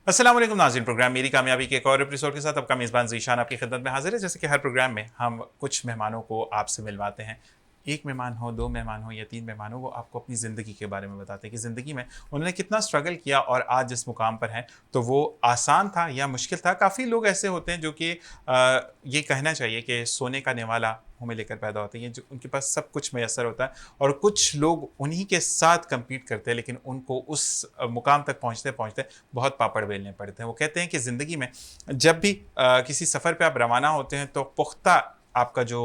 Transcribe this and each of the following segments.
अस्सलाम वालेकुम नाज़रीन, प्रोग्राम मेरी कामयाबी के एक और एपिसोड के साथ आपका मेज़बान ज़ीशान आपकी खिदमत में हाजिर है। जैसे कि हर प्रोग्राम में हम कुछ मेहमानों को आपसे मिलवाते हैं। एक मेहमान हो, दो मेहमान हो या तीन मेहमान हो, वो आपको अपनी ज़िंदगी के बारे में बताते हैं कि ज़िंदगी में उन्होंने कितना स्ट्रगल किया और आज जिस मुकाम पर हैं, तो वो आसान था या मुश्किल था। काफ़ी लोग ऐसे होते हैं जो कि ये कहना चाहिए कि सोने का नेवाला मुँह में लेकर पैदा होते हैं, जो उनके पास सब कुछ मैसर होता है और कुछ लोग उन्हीं के साथ कम्पीट करते हैं, लेकिन उनको उस मुकाम तक पहुँचते-पहुँचते बहुत पापड़ बेलने पड़ते हैं। वो कहते हैं कि ज़िंदगी में जब भी किसी सफ़र पे आप रवाना होते हैं तो पुख्ता आपका जो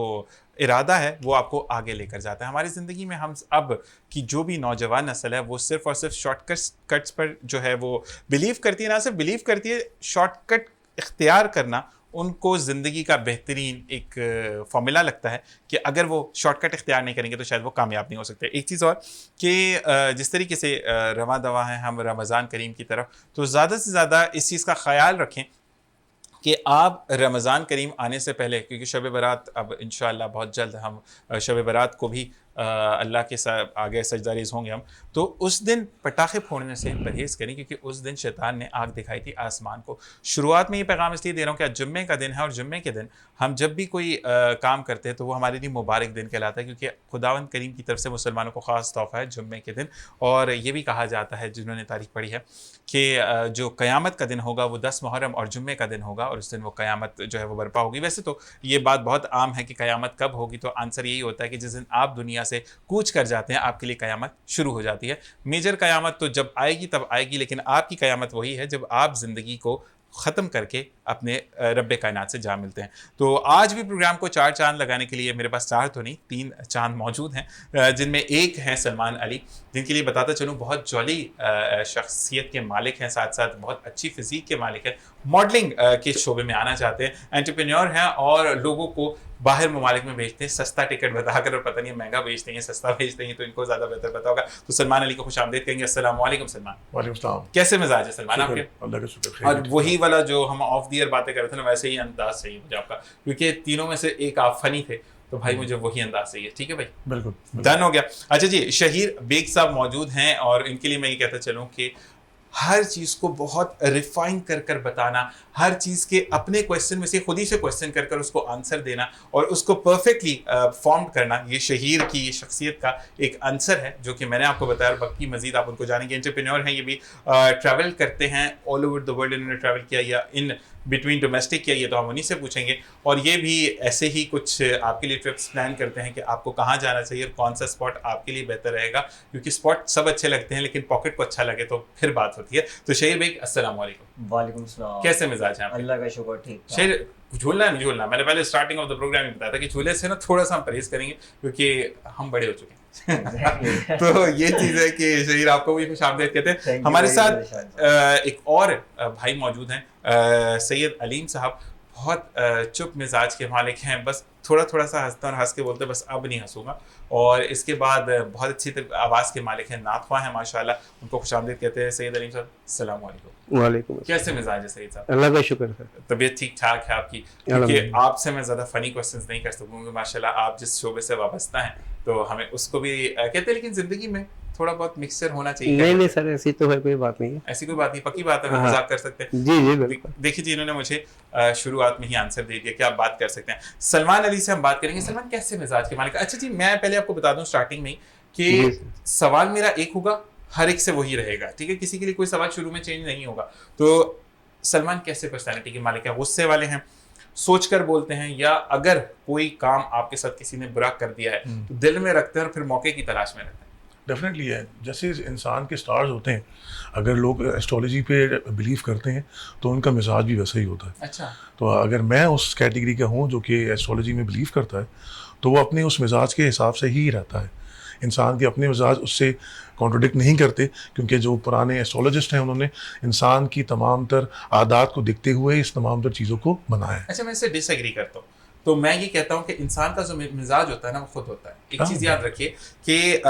इरादा है वो आपको आगे लेकर जाता है। हमारी ज़िंदगी में हम अब की जो भी नौजवान नस्ल है वो सिर्फ़ और सिर्फ शॉर्टकट्स पर जो है वो बिलीव करती है। ना सिर्फ बिलीव करती है, शॉर्टकट इख्तियार करना उनको ज़िंदगी का बेहतरीन एक फ़ॉर्मूला लगता है कि अगर वो शॉर्टकट इख्तियार नहीं करेंगे तो शायद वो कामयाब नहीं हो सकते। एक चीज़ और कि जिस तरीके से रवां दवा हैं हम रमज़ान करीम की तरफ, तो ज़्यादा से ज़्यादा इस चीज़ का ख़याल रखें कि आप रमज़ान करीम आने से पहले, क्योंकि शब बारात अब इंशाअल्लाह बहुत जल्द हम शब बारात को भी अल्लाह के आगे सजदारेज़ होंगे हम, तो उस दिन पटाखे फोड़ने से परहेज़ करें क्योंकि उस दिन शैतान ने आग दिखाई थी आसमान को। शुरुआत में ये पैगाम इसलिए दे रहा हूँ कि आज जुम्मे का दिन है और जुम्मे के दिन हम जब भी कोई काम करते हैं तो वो हमारे लिए मुबारक दिन कहलाता है, क्योंकि खुदावंद करीम की तरफ से मुसलमानों को ख़ास तोहफ़ा है जुम्मे के दिन। और ये भी कहा जाता है, जिन्होंने तारीख़ पढ़ी है, कि जो क़यामत का दिन होगा वो 10 मुहर्रम और जुम्मे का दिन होगा और उस दिन वो क़यामत जो है वो बर्पा होगी। वैसे तो ये बात बहुत आम है कि क़यामत कब होगी, तो आंसर यही होता है कि जिस दिन आप दुनिया से कूच कर जाते हैं आपके लिए क़यामत शुरू हो जाती है। मेजर क़यामत तो जब आएगी तब आएगी, लेकिन आपकी क़यामत वही है जब आप ज़िंदगी को ख़त्म करके अपने रब्बे कायनात से जा मिलते हैं। तो आज भी प्रोग्राम को 4 चाँद लगाने के लिए मेरे पास 4 तो नहीं 3 चाँद मौजूद हैं, जिनमें एक हैं सलमान अली, जिनके लिए बताता चलूँ बहुत जॉली शख्सियत के मालिक हैं, साथ-साथ बहुत अच्छी फ़िज़ीक के मालिक हैं, मॉडलिंग के शोबे में आना चाहते हैं, एंटरप्रेन्योर हैं और लोगों को बाहर ममालिक में भेजते हैं सस्ता टिकट बताकर, और पता नहीं महंगा भेजते हैं सस्ता भेजते हैं, तो इनको ज़्यादा बेहतर पता होगा। तो सलमान अली को खुशामदीद कहेंगे। अस्सलाम वालेकुम सलमान। वालेकुम सलाम। कैसे मिजाज है सलमान आपके? अल्लाह का शुक्र। और वही वाला जो हम ऑफ द ईयर बातें कर रहे थे ना, वैसे ही अंदाज चाहिए मुझे आपका, क्योंकि तीनों में से एक आप फनी थे, तो भाई मुझे वही अंदाज चाहिए। ठीक है भाई, बिल्कुल डन हो गया। अच्छा जी, शहीर बेग साहब मौजूद हैं और इनके लिए मैं ये कहता चलूँ कि हर चीज़ को बहुत रिफाइन कर कर बताना, हर चीज़ के अपने क्वेश्चन में से खुद ही से क्वेश्चन कर कर उसको आंसर देना और उसको परफेक्टली फॉर्म करना, ये शहीर की ये शख्सियत का एक आंसर है जो कि मैंने आपको बताया। और बाकी मजीद आप उनको जानेंगे। एंटरप्रेन्योर हैं, ये भी ट्रैवल करते हैं ऑल ओवर द वर्ल्ड। इन्होंने ट्रैवल किया या इन बिटवीन डोमेस्टिक किया, ये तो हम उन्हीं से पूछेंगे। और ये भी ऐसे ही कुछ आपके लिए ट्रिप्स प्लान करते हैं कि आपको कहाँ जाना चाहिए और कौन सा स्पॉट आपके लिए बेहतर रहेगा, क्योंकि स्पॉट सब अच्छे लगते हैं लेकिन पॉकेट को अच्छा लगे तो फिर बात होती है। तो शहीर भाई अस्सलाम वालेकुम। वालेकुम सलाम। कैसे मिजाज हैं आपके? अल्लाह का शुक्र, ठीक ठाक। शहीर, झूलना है नहीं झूलना, मैंने पहले स्टार्टिंग ऑफ द प्रोग्राम में बताया था कि झूले से ना थोड़ा सा हम परहेज करेंगे क्योंकि हम बड़े हो चुके हैं। तो ये चीज़ है कि शहीर आपको भी खुशामदीद कहते हैं। हमारे साथ एक और भाई मौजूद हैं, सैयद अलीम साहब, बहुत चुप मिजाज के मालिक हैं, बस थोड़ा थोड़ा सा हंसता और हंस के बोलते बस अब नहीं हंसूंगा। और इसके बाद बहुत अच्छी आवाज़ के मालिक हैं, नातवा हैं माशाल्लाह, उनको खुशामदीद कहते हैं। सैयद अलीम साहब अस्सलाम वालेकुम। वालेकुम। कैसे मिजाज है सैयद साहब? अल्लाह का शुक्र है, तबीयत ठीक ठाक है आपकी? क्योंकि आपसे मैं ज़्यादा फ़नी क्वेश्चंस नहीं कर सकूँगा, माशाल्लाह आप जिस शोबे से वाबस्ता हैं तो हमें उसको भी कहते हैं, लेकिन ज़िंदगी में थोड़ा बहुत मिक्सचर होना चाहिए। नहीं सर, ऐसी तो है कोई बात नहीं है। ऐसी कोई बात नहीं, पक्की बात है, हम मजाक कर सकते हैं। जी जी बिल्कुल। देखिए जी, इन्होंने मुझे शुरुआत में ही आंसर दे दिया कि आप बात कर सकते हैं। सलमान अली से हम बात करेंगे। सलमान कैसे मिजाज के मालिक? अच्छा जी, मैं पहले आपको बता दूं स्टार्टिंग में कि सवाल मेरा एक होगा, हर एक से वही रहेगा, ठीक है? किसी के लिए कोई सवाल शुरू में चेंज नहीं होगा। तो सलमान कैसे पर्सनैलिटी के मालिक है? गुस्से वाले हैं, सोच कर बोलते हैं, या अगर कोई काम आपके साथ किसी ने बुरा कर दिया है तो दिल में रखते हैं और फिर मौके की तलाश में रहते हैं? डेफिनेटली है। जैसे इंसान के स्टार्स होते हैं, अगर लोग एस्ट्रोलॉजी पे बिलीव करते हैं तो उनका मिजाज भी वैसा ही होता है। अच्छा। तो अगर मैं उस कैटेगरी का हूँ जो कि एस्ट्रोलॉजी में बिलीव करता है, तो वो अपने उस मिजाज के हिसाब से ही रहता है। इंसान के अपने मिजाज उससे कॉन्ट्रोडिक्ट नहीं करते, क्योंकि जो पुराने एस्ट्रोलॉजिस्ट हैं उन्होंने इंसान की तमाम तर आदात को देखते हुए इस तमाम तर चीज़ों को बनाया है। अच्छा, मैं इससे डिसएग्री करता हूँ। तो मैं ये कहता हूँ कि इंसान का जो मिजाज होता है ना, वो खुद होता है। एक चीज़ याद रखिए कि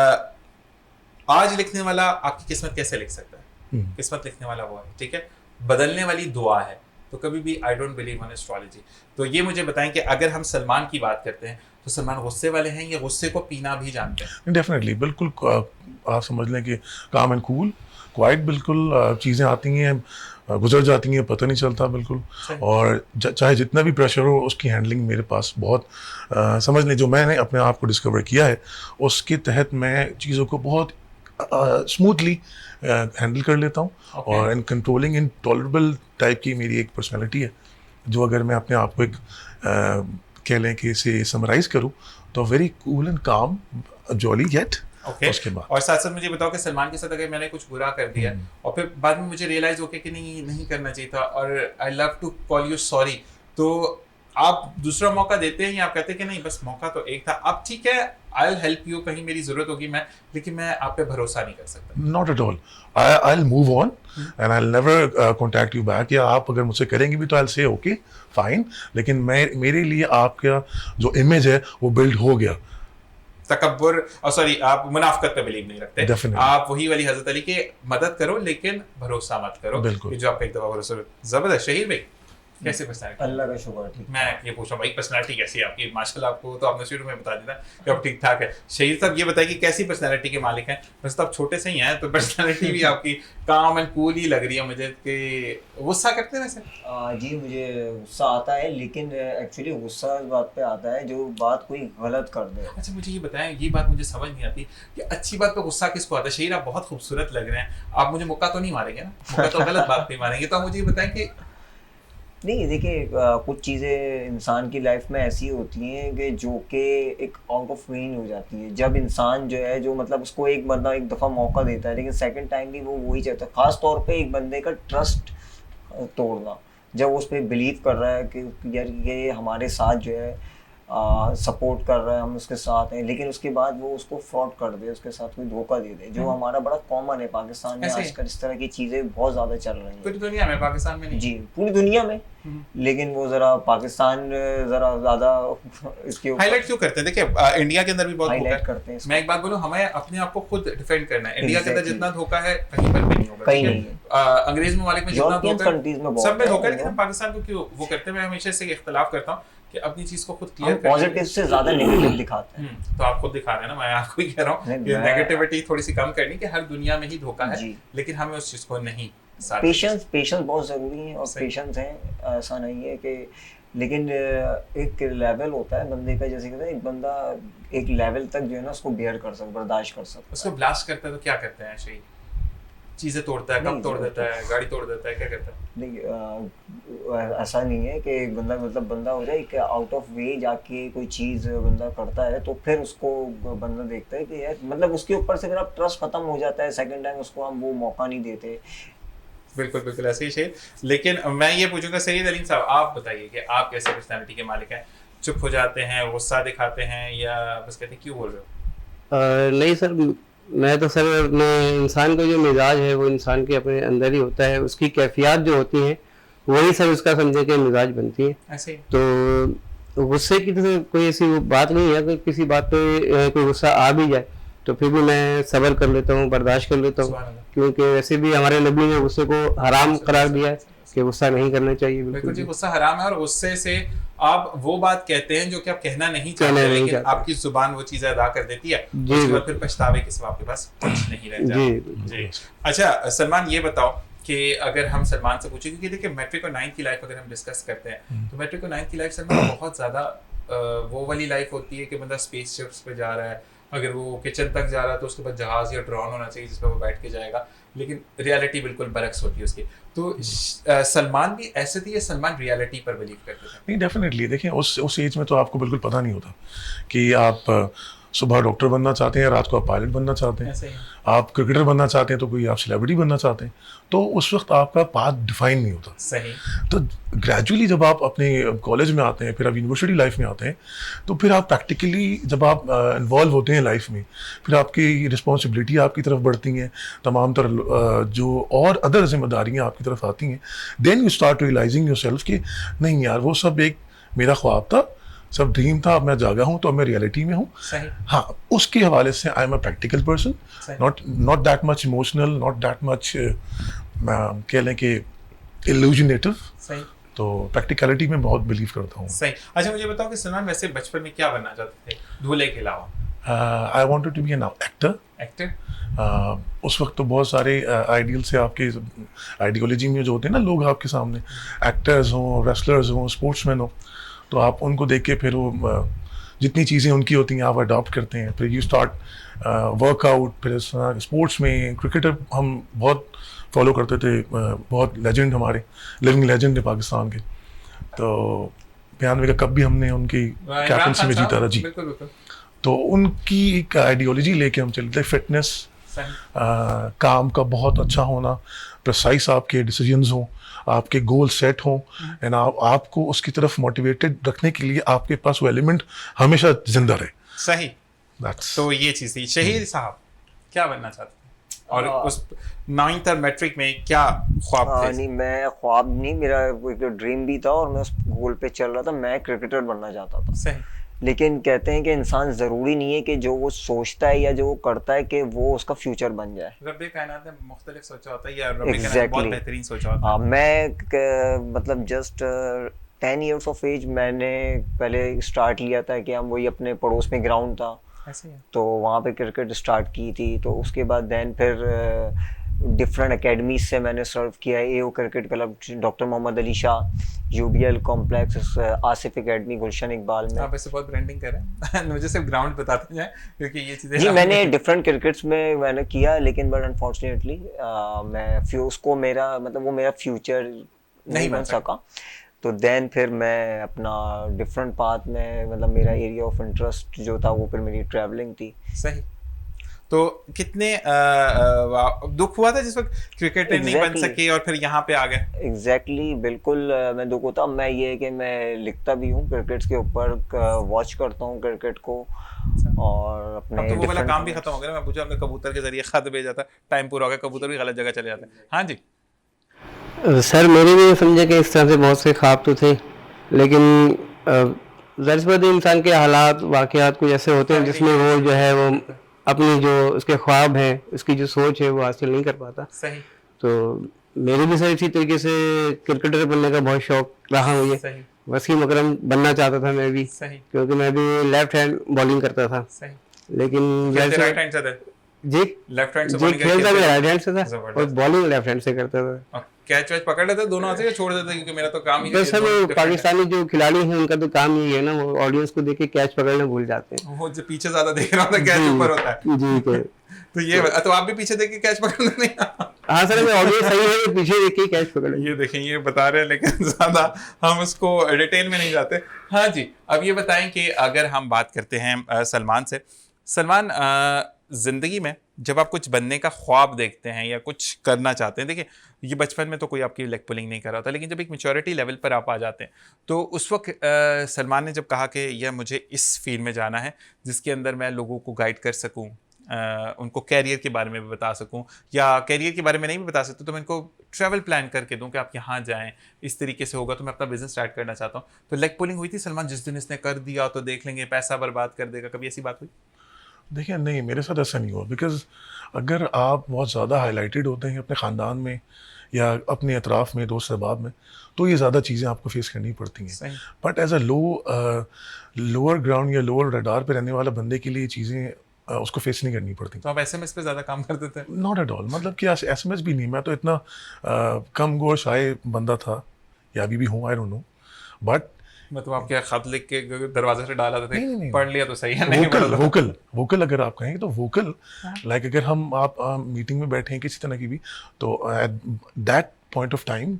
आज लिखने वाला आपकी किस्मत कैसे लिख सकता है? किस्मत लिखने वाला वो है, ठीक है? बदलने वाली दुआ है। तो कभी भी I don't believe in astrology. तो ये मुझे बताएं कि अगर हम सलमान की बात करते हैं तो सलमान गुस्से वाले हैं या गुस्से को पीना भी जानते हैं? डेफिनेटली, बिल्कुल आप समझ लें कि काम एंड कूल, क्वाइट, बिल्कुल चीज़ें आती हैं गुजर जाती हैं, पता नहीं चलता बिल्कुल। और चाहे जितना भी प्रेशर हो, उसकी हैंडलिंग मेरे पास बहुत समझ लें, जो मैंने अपने आप को डिस्कवर किया है उसके तहत मैं चीज़ों को बहुत स्मूथली हैंडल कर लेता हूँ। और in controlling in tolerable type की मेरी एक पर्सनैलिटी है, जो अगर मैं अपने आप को एक कह लें कि इसे समराइज़ करूँ तो वेरी कूल एंड काम, जॉली येट। उसके बाद और साथ साथ मुझे बताओ कि सलमान के साथ अगर मैंने कुछ बुरा कर दिया और फिर बाद में मुझे रियलाइज हो गया कि नहीं करना चाहिए था और I love to call you sorry, तो आप दूसरा मौका देते हैं या आप कहते हैं कि नहीं बस मौका तो एक था, अब ठीक है आई विल हेल्प यू, कहीं मेरी जरूरत होगी लेकिन मैं आप पे भरोसा नहीं कर सकता? Not at all, I will move on and I will never contact you back. या आप अगर मुझसे करेंगे भी तो I will say okay fine, लेकिन मेरे लिए आपका जो इमेज है वो बिल्ड हो गया। तकब्बुर और सॉरी, आप मुनाफकत पे बिलीव नहीं रखते। Definitely. आप वही वाली हजरत अली की मदद करो लेकिन भरोसा मत करो। बिल्कुल। जो आपका एक दफा भरोसा। जबरदस्त। शहीद भाई कैसे पर्सनैलिटी? अल्लाह का शुक्र ठीक। मैं ये पूछ रहा हूँ भाई पर्सनैलिटी कैसी है आपकी? माशाल्लाह आपको तो आपने शुरू में बता दिया कि आप ठीक ठाक है। शहीद साहब ये बताइए कि कैसी पर्सनैलिटी के मालिक हैं? वैसे तो आप छोटे से ही हैं तो पर्सनैलिटी भी आपकी काम एंड कूल ही लग रही है मुझे। कि गुस्सा करते हैं वैसे? जी मुझे गुस्सा आता है, लेकिन एक्चुअली गुस्सा इस बात पे आता है जो बात कोई गलत कर दे। अच्छा मुझे ये बताएं, ये बात मुझे समझ नहीं आती कि अच्छी बात पे गुस्सा किसको आता है? शहीद आप बहुत खूबसूरत लग रहे हैं, आप मुझे मुक्का तो नहीं मारेंगे ना? मुक्का तो गलत बात पे मारेंगे, तो आप मुझे ये बताएं कि नहीं देखिए, कुछ चीज़ें इंसान की लाइफ में ऐसी होती हैं कि जो कि एक आउट ऑफ मीन हो जाती है। जब इंसान जो है जो मतलब उसको एक बंदा एक दफ़ा मौका देता है लेकिन सेकंड टाइम भी वो वही चाहता है। ख़ास तौर पे एक बंदे का ट्रस्ट तोड़ना, जब वो उस पर बिलीव कर रहा है कि यार ये हमारे साथ जो है सपोर्ट कर रहा है, हम उसके साथ हैं, लेकिन उसके बाद वो उसको फ्रॉड कर दे, उसके साथ कोई धोखा दे दे, जो हमारा बड़ा कॉमन है पाकिस्तान में आजकल। इस तरह की चीज़ें बहुत ज़्यादा चल रही हैं पूरी दुनिया में, पाकिस्तान में नहीं? जी पूरी दुनिया में, लेकिन वो ज़रा पाकिस्तान ज़रा ज़्यादा इसके हाईलाइट क्यों करते हैं? देखिए इंडिया के अंदर भी बहुत हाईलाइट करते हैं। मैं एक बात बोलूं, हमें अपने आप को खुद डिफेंड करना है। इंडिया के अंदर जितना धोखा है कहीं पर भी नहीं होगा, कहीं नहीं है। अंग्रेज ममालिक में जितना धोखा है सब में धोखा है, लेकिन हम पाकिस्तान को क्यों वो करते हैं? मैं हमेशा से इख्तलाफ करता हूँ कि अपनी चीज को खुद क्लियर कर, पॉजिटिव से ज्यादा नेगेटिव दिखाते हैं। तो आप खुद दिखा रहे हैं ना, मैं आपको ही कह रहा हूँ कि नेगेटिविटी थोड़ी सी कम करनी, कि हर दुनिया में ही धोखा है, लेकिन हमें उस चीज को नहीं। पेशेंस बहुत जरूरी है, और पेशेंस है, ऐसा नहीं है कि, लेकिन एक लेवल होता है बंदे का, जैसे कहते हैं एक बंदा एक लेवल तक जो है ना उसको बेयर कर सकता, बर्दाश्त कर सकता। उसको ब्लास्ट करता है तो क्या करते हैं? शहीद चीजें तोड़ता है, कब तोड़ देता है, गाड़ी तोड़ देता है, क्या करता है? नहीं ऐसा नहीं है कि एक बंदा मतलब बंदा हो जाए कि आउट ऑफ वे जाके कोई चीज़ बंदा करता है तो फिर उसको बंदा देखता है कि यार मतलब उसके ऊपर से मेरा ट्रस्ट खत्म हो जाता है, सेकंड टाइम उसको हम वो मौका नहीं देते। बिल्कुल बिल्कुल ऐसे ही शहीद। लेकिन मैं ये पूछूंगा सईद अलीम साहब, आप बताइए कि आप कैसे पर्सनैलिटी के मालिक हैं? चुप हो जाते हैं, गुस्सा दिखाते हैं, या बस कहते हैं क्यों बोल रहे हो? नहीं सर, मैं तो सर अपने इंसान का जो मिजाज है वो इंसान के अपने अंदर ही होता है, उसकी कैफियत जो होती हैं वही सर उसका समझे कि मिजाज बनती है। ऐसे ही तो गुस्से की तो कोई ऐसी बात नहीं है। अगर किसी बात पे कोई गुस्सा आ भी जाए तो फिर भी मैं सब्र कर लेता हूँ, बर्दाश्त कर लेता हूँ, क्योंकि वैसे भी हमारे नबी ने गुस्से को हराम करार दिया है कि गुस्सा नहीं करना चाहिए। बिल्कुल जी, गुस्सा हराम है, और गुस्से से आप वो बात कहते हैं जो कि आप कहना नहीं चाहते, लेकिन आपकी जुबान वो चीजें अदा कर देती है, उसके बाद फिर पछतावे के सिवा आपके पास कुछ नहीं रह जाता। जी अच्छा सलमान, ये बताओ कि अगर हम सलमान से पूछे, क्योंकि देखिए मैट्रिक और 9th की लाइफ अगर हम डिस्कस करते हैं तो मैट्रिक और 9th की लाइफ सलमान बहुत ज्यादा वो वाली लाइफ होती है कि बंदा स्पेस शिप्स पे जा रहा है, अगर वो किचन तक जा रहा है तो उसके बाद जहाज या ड्रोन होना चाहिए जिस पर वो बैठ के जाएगा, लेकिन रियलिटी बिल्कुल बरक्स होती है उसकी। तो सलमान भी ऐसे थे या सलमान रियलिटी पर बिलीव करते थे? नहीं, डेफिनेटली देखिए उस एज में तो आपको बिल्कुल पता नहीं होता कि आप सुबह डॉक्टर बनना चाहते हैं, रात को आप पायलट बनना चाहते हैं, आप क्रिकेटर बनना चाहते हैं तो कोई आप सेलिब्रिटी बनना चाहते हैं, तो उस वक्त आपका पाथ डिफाइन नहीं होता। सही। तो ग्रेजुअली जब आप अपने कॉलेज में आते हैं, फिर आप यूनिवर्सिटी लाइफ में आते हैं, तो फिर आप प्रैक्टिकली जब आप इन्वॉल्व होते हैं लाइफ में, फिर आपकी रिस्पॉन्सिबिलिटी आपकी तरफ बढ़ती हैं, तमाम तरह जो और अदर जिम्मेदारियाँ आपकी तरफ आती हैं, then you start realising yourself कि नहीं यार वो सब एक मेरा ख्वाब था, सब ड्रीम था, अब मैं जागा हूँ तो अब मैं रियलिटी में हूँ। हाँ, उसके हवाले से I am a practical person, not that much emotional, not that much कह लें कि इल्यूजनेटिव। तो प्रैक्टिकलिटी में बहुत बिलीव करता हूँ। सही। अच्छा मुझे बताओ कि सलमान वैसे बचपन में क्या बनना चाहते थे दूल्हे के अलावा? I wanted to be an actor. Actor? उस वक्त तो बहुत सारे आइडियल से आपके आइडियोलॉजी में जो होते हैं ना लोग आपके सामने, एक्टर्स हों, रेसलर्स हों, स्पोर्ट्समैन हों, तो आप उनको देख के फिर वो जितनी चीज़ें उनकी होती हैं आप अडॉप्ट करते हैं। फिर यू स्टार्ट वर्कआउट। फिर स्पोर्ट्स में क्रिकेटर हम बहुत फॉलो करते थे, बहुत लेजेंड हमारे, लिविंग लेजेंड है पाकिस्तान के। तो 92 का कप भी हमने उनकी कैप्टनसी में जीता था जी। बिल्कुल बिल्कुल। तो उनकी एक आइडियोलॉजी लेके हम चलते थे, फिटनेस, काम का बहुत अच्छा होना, प्रिसाइज आपके डिसीजंस हों, आपके गोल सेट हों, एंड आपको उसकी तरफ मोटिवेटेड रखने के लिए आपके पास वो एलिमेंट हमेशा जिंदा रहे। सही। That's- तो ये चीज़ थी। शहीद साहब क्या बनना चाहते थे, और उस 9th और मैट्रिक में क्या ख्वाब थे? नहीं, मैं ख्वाब नहीं, मेरा एक ड्रीम भी था और मैं उस गोल पे चल रहा था। मैं क्रिकेटर बनना चाहता था। सही। लेकिन कहते हैं कि इंसान ज़रूरी नहीं है कि जो वो सोचता है या जो वो करता है कि वो उसका फ्यूचर बन जाए। रब्बे कायनात ने मुख्तलिफ सोचा होता है, या रब्बे कायनात ने Exactly. बहुत बेहतरीन सोचा होता है। मतलब जस्ट 10 years ऑफ एज मैंने पहले स्टार्ट लिया था कि हम वही अपने पड़ोस में ग्राउंड था ऐसे ही है। तो वहाँ पे क्रिकेट स्टार्ट की थी। तो उसके बाद देन फिर डिफरेंट एकेडमीज से मैंने सर्व किया है। AO cricket club, doctor Mohammad Ali Shah, UBL complex, Asif academy Gulshan Iqbal में। आप ऐसे बहुत ब्रांडिंग कर रहे हैं। मुझे सिर्फ ग्राउंड बताते जाएं क्योंकि ये चीज़ें जी, मैंने डिफरेंट क्रिकेट्स में मैंने किया, लेकिन बट अनफॉर्चुनेटली मैं उसको मेरा मतलब वो मेरा फ्यूचर नहीं बन सका। तो देन फिर मैं अपना डिफरेंट पाथ में, मतलब मेरा एरिया ऑफ इंटरेस्ट जो था वो फिर मेरी ट्रैवलिंग थी। सही। तो कितने दुख हुआ था जिस वक्त क्रिकेटर नहीं बन सके और फिर यहाँ पे आ गए? एग्जैक्टली, बिल्कुल मैं दुख होता। मैं ये है कि मैं लिखता भी हूँ क्रिकेट के ऊपर, वॉच करता हूँ क्रिकेट को, और अपने अब तो वो वाला काम भी खत्म हो गया। मैं पूछा, हमने कबूतर के जरिए खत भेजा था, टाइम पूरा हो गया, कबूतर भी गलत जगह चले जाते हैं। हाँ जी सर, मेरे भी समझे कि इस तरह से बहुत से ख्वाब तो थे, लेकिन ज़ाहिर सी बात है इंसान के हालात वाक़यात कुछ ऐसे होते हैं जिसमें वो जो है वो अपनी जो उसके ख्वाब हैं, उसकी जो सोच है वो हासिल नहीं कर पाता। सही। तो मेरे भी सर इसी तरीके से क्रिकेटर बनने का बहुत शौक रहा मुझे। सही। वसीम अकरम बनना चाहता था मैं भी, सही। क्योंकि मैं भी लेफ्ट हैंड बॉलिंग करता था। सही। लेकिन राइट हैंड से थे? जी, लेफ्ट हैंड से जी बॉलिंग खेलता मैं राइट हैंड से था जबरदस्त। और बॉलिंग लेफ्ट हैंड से करता था। कैच वैच पकड़ लेते दोनों हाथ से या छोड़ देते? क्योंकि मेरा तो काम ही बस सर वो पाकिस्तानी जो खिलाड़ी हैं उनका तो काम ही है ना, वो ऑडियंस को देख के कैच पकड़ना भूल जाते हैं। वो जो पीछे ज्यादा देख रहा होता है, कैच ऊपर होता है। जी तो ये तो आप भी पीछे देख के कैच पकड़ना नहीं? हाँ सर, मैं ऑडियंस सही है तो पीछे देख के कैच पकड़। ये देखें, ये बता रहे हैं, लेकिन ज्यादा हम उसको डिटेल में नहीं जाते। हाँ जी, अब ये बताएं कि अगर हम बात करते हैं सलमान से, सलमान ज़िंदगी में जब आप कुछ बनने का ख्वाब देखते हैं या कुछ करना चाहते हैं, देखिए ये बचपन में तो कोई आपकी लेग पुलिंग नहीं कर रहा था, लेकिन जब एक मैच्योरिटी लेवल पर आप आ जाते हैं तो उस वक्त सलमान ने जब कहा कि यह मुझे इस फील्ड में जाना है जिसके अंदर मैं लोगों को गाइड कर सकूं, उनको कैरियर के बारे में भी बता सकूं, या कैरियर के बारे में नहीं भी बता सकते तो मैं इनको ट्रैवल प्लान करके दूं कि आप यहाँ जाएं, इस तरीके से होगा तो मैं अपना बिजनेस स्टार्ट करना चाहता हूँ। तो लेग पुलिंग हुई थी सलमान, जिस दिन इसने कर दिया तो देख लेंगे पैसा बर्बाद कर देगा, कभी ऐसी बात हुई? देखिए नहीं, मेरे साथ ऐसा नहीं हुआ। बिकॉज अगर आप बहुत ज़्यादा हाईलाइटेड होते हैं अपने ख़ानदान में या अपने अतराफ़ में, दोस्त अहबाब में, तो ये ज़्यादा चीज़ें आपको फेस करनी पड़ती हैं। But as a lower ground या लोअर रडार पे रहने वाला बंदे के लिए चीज़ें उसको फेस नहीं करनी पड़ती। तो आप SMS पे ज़्यादा काम करते थे? नॉट एट ऑल, मतलब कि SMS भी नहीं, मैं तो इतना कम गोश आए बंदा था, या अभी भी हूँ, आई डोंट नो। बट मतलब आप क्या खत लिख के दरवाजे से डाल आते थे? नहीं, पढ़ लिया तो सही है, नहीं वोकल अगर आप कहें तो वोकल, लाइक अगर आप मीटिंग में बैठे हैं किसी तरह की भी, तो at that point of time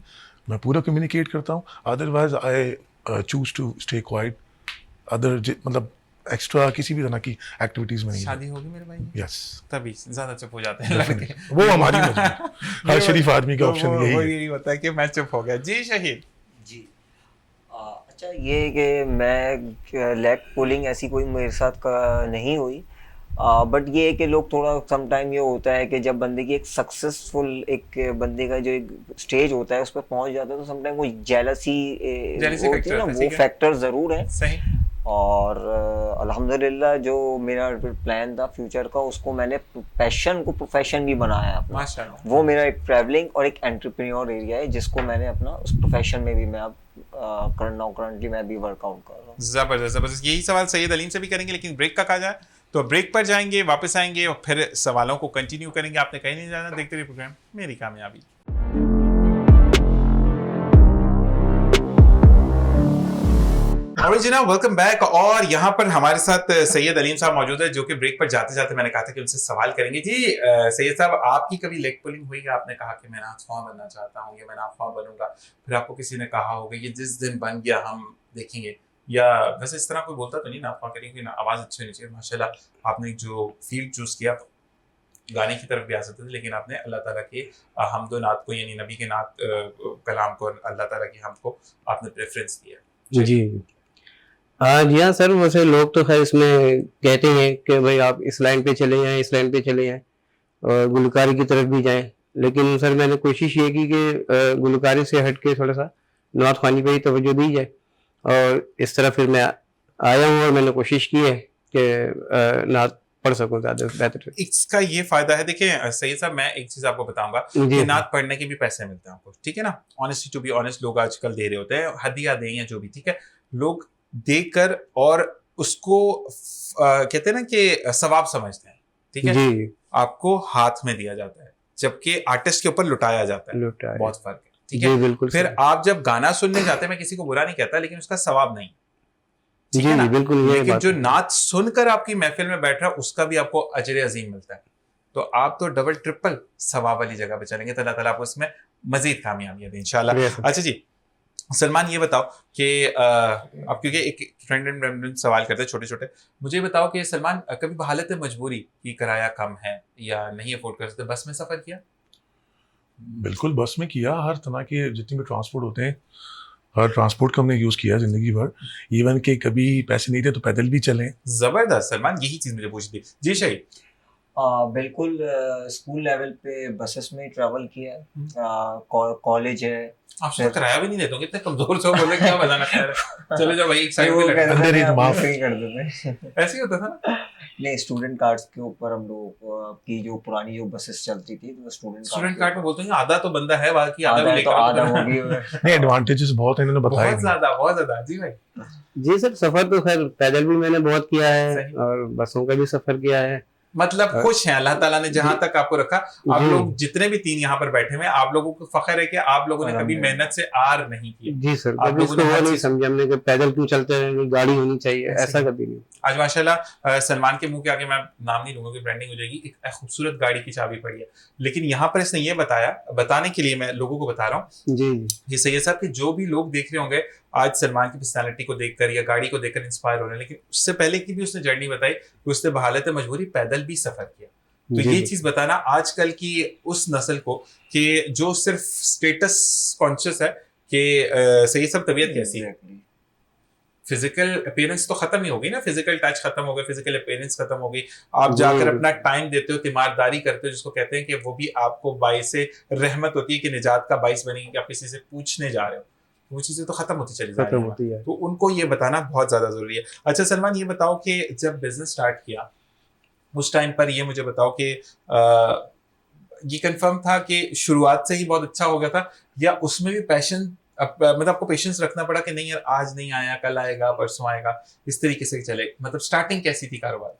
मैं पूरा कम्युनिकेट करता हूँ। Otherwise I choose to stay quiet. मतलब एक्स्ट्रा किसी भी तरह की एक्टिविटीज में नहीं। शादी होगी मेरे भाई? यस, तभी ज्यादा चुप हो जाते हैं लड़के। वो हमारी मजबूरी, हर शरीफ आदमी का ऑप्शन यही है। यही होता है कि मैं चुप हो गया। जी शहीद जी, अच्छा ये कि मैं लेग पुलिंग ऐसी कोई मेरे साथ नहीं हुई, बट ये है कि लोग थोड़ा समटाइम ये होता है कि जब बंदे की एक सक्सेसफुल एक बंदे का जो एक स्टेज होता है उस पर पहुंच जाता है तो समटाइम वो जेलसी होती है ना, वो फैक्टर ज़रूर है। सही। और अल्हम्दुलिल्लाह जो मेरा प्लान था फ्यूचर का, उसको मैंने पैशन को प्रोफेशन भी बनाया अपना। माशाल्लाह। वो मेरा एक ट्रैवलिंग और एक एंटरप्रेन्योर एरिया है जिसको मैंने अपना उस प्रोफेशन में भी मैं अब करंटली मैं भी वर्कआउट कर रहा हूँ। जबरदस्त जबरदस्त। यही सवाल सैयद अलीम से भी करेंगे, लेकिन ब्रेक का कहा जाए तो ब्रेक पर जाएंगे, वापस आएंगे और फिर सवालों को कंटिन्यू करेंगे। आपने कहीं नहीं जाना, देखते रहिए प्रोग्राम मेरी कामयाबी। और जनाब वेलकम बैक। और यहाँ पर हमारे साथ सैयद अलीम साहब मौजूद है, जो कि ब्रेक पर जाते जाते मैंने कहा था कि उनसे सवाल करेंगे। जी सैयद साहब, आपकी कभी लेग पुलिंग हुई है? आपने कहा कि मैं नाख्वां बनना चाहता हूँ या मैं नाख्वां बनूंगा, फिर आपको किसी ने कहा होगा ये जिस दिन बन गया हम देखेंगे, या वैसे इस तरह कोई बोलता तो नहीं नाख्वां करेंगे ना, आवाज़ अच्छी होनी चाहिए। माशाल्लाह आपने जो फील्ड चूज किया, गाने की तरफ भी आ सकते थे, लेकिन आपने अल्लाह ताला के हमदो नात को, यानी नबी के नात कलाम को, अल्लाह ताला की हमद को आपने प्रेफरेंस दिया। जी जी हाँ सर, वैसे लोग तो खैर इसमें कहते हैं कि भाई आप इस लाइन पे चले जाएं, इस लाइन पे चले जाएं और गुलकारी की तरफ भी जाएं, लेकिन सर मैंने कोशिश ये की कि गुलकारी से हट के थोड़ा सा नात ख़्वानी पे ही तवज्जो दी जाए, और इस तरह फिर मैं आया हूँ और मैंने कोशिश की है कि नात पढ़ सकूँ ज़्यादा बेहतर। इसका ये फायदा है, देखिए सही साहब, मैं एक चीज आपको बताऊंगा कि नात पढ़ने के भी पैसे मिलते हैं आपको, ठीक है ना। ऑनेस्टली टू बी ऑनेस्ट, लोग आजकल दे रहे होते हैं, हदिया दें या जो भी, ठीक है, लोग देकर और उसको कहते हैं ना कि सवाब समझते हैं, ठीक है जी, आपको हाथ में दिया जाता है, जबकि आर्टिस्ट के ऊपर लुटाया जाता है, लुटाया। बहुत फर्क है, ठीक जी है। बिल्कुल फिर सर। आप जब गाना सुनने जाते हैं, मैं किसी को बुरा नहीं कहता, लेकिन उसका सवाब नहीं, ठीक जी है ना। जी बिल्कुल, ये लेकिन बात जो है। नात सुनकर आपकी महफिल में बैठ रहा है, उसका भी आपको अजर अजीम मिलता है। तो आप तो डबल ट्रिपल सवाब वाली जगह पे चलेंगे, तो अल्लाह ताला आपको इसमें मजीद कामयाबियां दें इंशाल्लाह। Yes, sir. अच्छा जी सलमान, ये बताओ कि अब क्योंकि एक फ्रेंड एंड सवाल करते हैं छोटे छोटे, मुझे ये बताओ कि सलमान, कभी हालत मजबूरी की किराया कम है या नहीं अफोर्ड कर सकते, बस में सफर किया? बिल्कुल बस में किया, हर तरह के जितने भी ट्रांसपोर्ट होते हैं, हर ट्रांसपोर्ट का हमने यूज़ किया ज़िंदगी भर। इवन कि कभी पैसे नहीं थे तो पैदल भी चले। जबरदस्त सलमान, यही चीज मुझे पूछी थी। जी शहीद। बिल्कुल, स्कूल लेवल पे बसेस में ट्रैवल किया है, कॉलेज है। आपसे तो किराया भी नहीं देते होंगे, इतने कमजोर से बोले क्या मजाना खा रहे, चले जाओ भाई एक साइड पे लगा। अंदर ही माफ। फ्री कर देते। ऐसे ही होता था ना। नहीं, स्टूडेंट कार्ड्स के ऊपर हम लोग की जो पुरानी जो बसेस चलती थी, तो स्टूडेंट कार्ड में बोलते हैं आधा तो बंदा है, बाकी आधा भी आधा तो लेकर आधा आओ। होगी। नहीं, एडवांटेजेस बहुत हैं, इन्होंने बताया बहुत ज्यादा जी भाई। जी सर, सफर तो खैर पैदल भी मैंने बहुत किया है सही। और बसों का भी सफर किया है। मतलब खुश हैं अल्लाह ताला ने जहां तक आपको रखा। आप जी। लोग जितने भी तीन यहाँ पर बैठे हुए हैं, आप लोगों को फख्र है कि आप लोगों ने कभी मेहनत से आर नहीं की। जी सर, आप कभी लोगों इसको ने वो हर नहीं चीज- समझा हमने कि पैदल क्यों चलते रहेंगे, गाड़ी होनी चाहिए, ऐसे ऐसा ही। कभी नहीं। आज माशाल्लाह सलमान के मुंह के आगे, मैं नाम नहीं लूंगा कि ब्रांडिंग हो जाएगी, एक खूबसूरत गाड़ी की चाबी पड़ी है, लेकिन यहाँ पर इसने ये बताया, बताने के लिए मैं लोगों को बता रहा हूँ जी ये सैयद साहब कि जो भी लोग देख रहे होंगे आज सलमान की पर्सनालिटी को देखकर या गाड़ी को देखकर इंस्पायर हो रहे हैं, लेकिन उससे पहले की भी उसने जर्नी बताई कि उसने बहालत मजबूरी पैदल भी सफर किया। तो जी, ये जी। चीज बताना आजकल की उस नस्ल को कि जो सिर्फ स्टेटस कॉन्शियस है कि सही सब तबीयत कैसी है, फिजिकल अपीयरेंस तो खत्म ही हो गई ना, फिजिकल टच खत्म हो गया, फिजिकल अपीयरेंस खत्म हो गई। आप जी, जाकर जी। अपना टाइम देते हो, तीमारदारी करते हो, जिसको कहते हैं कि वो भी आपको बाइस रहमत होती है कि निजात का बाइस बनेगी कि आप किसी से पूछने जा रहे हो, वो चीजें तो खत्म होती चली जा खत्म रही होती है। है। तो उनको ये बताना बहुत ज्यादा जरूरी है। अच्छा सलमान, ये बताओ कि जब बिजनेस स्टार्ट किया उस टाइम पर ये मुझे बताओ कि ये कंफर्म था कि शुरुआत से ही बहुत अच्छा हो गया था, या उसमें भी पैशन, मतलब आपको पेशेंस रखना पड़ा कि नहीं यार आज नहीं आया, कल आएगा, परसों आएगा, इस तरीके से चले? मतलब स्टार्टिंग कैसी थी कारोबार?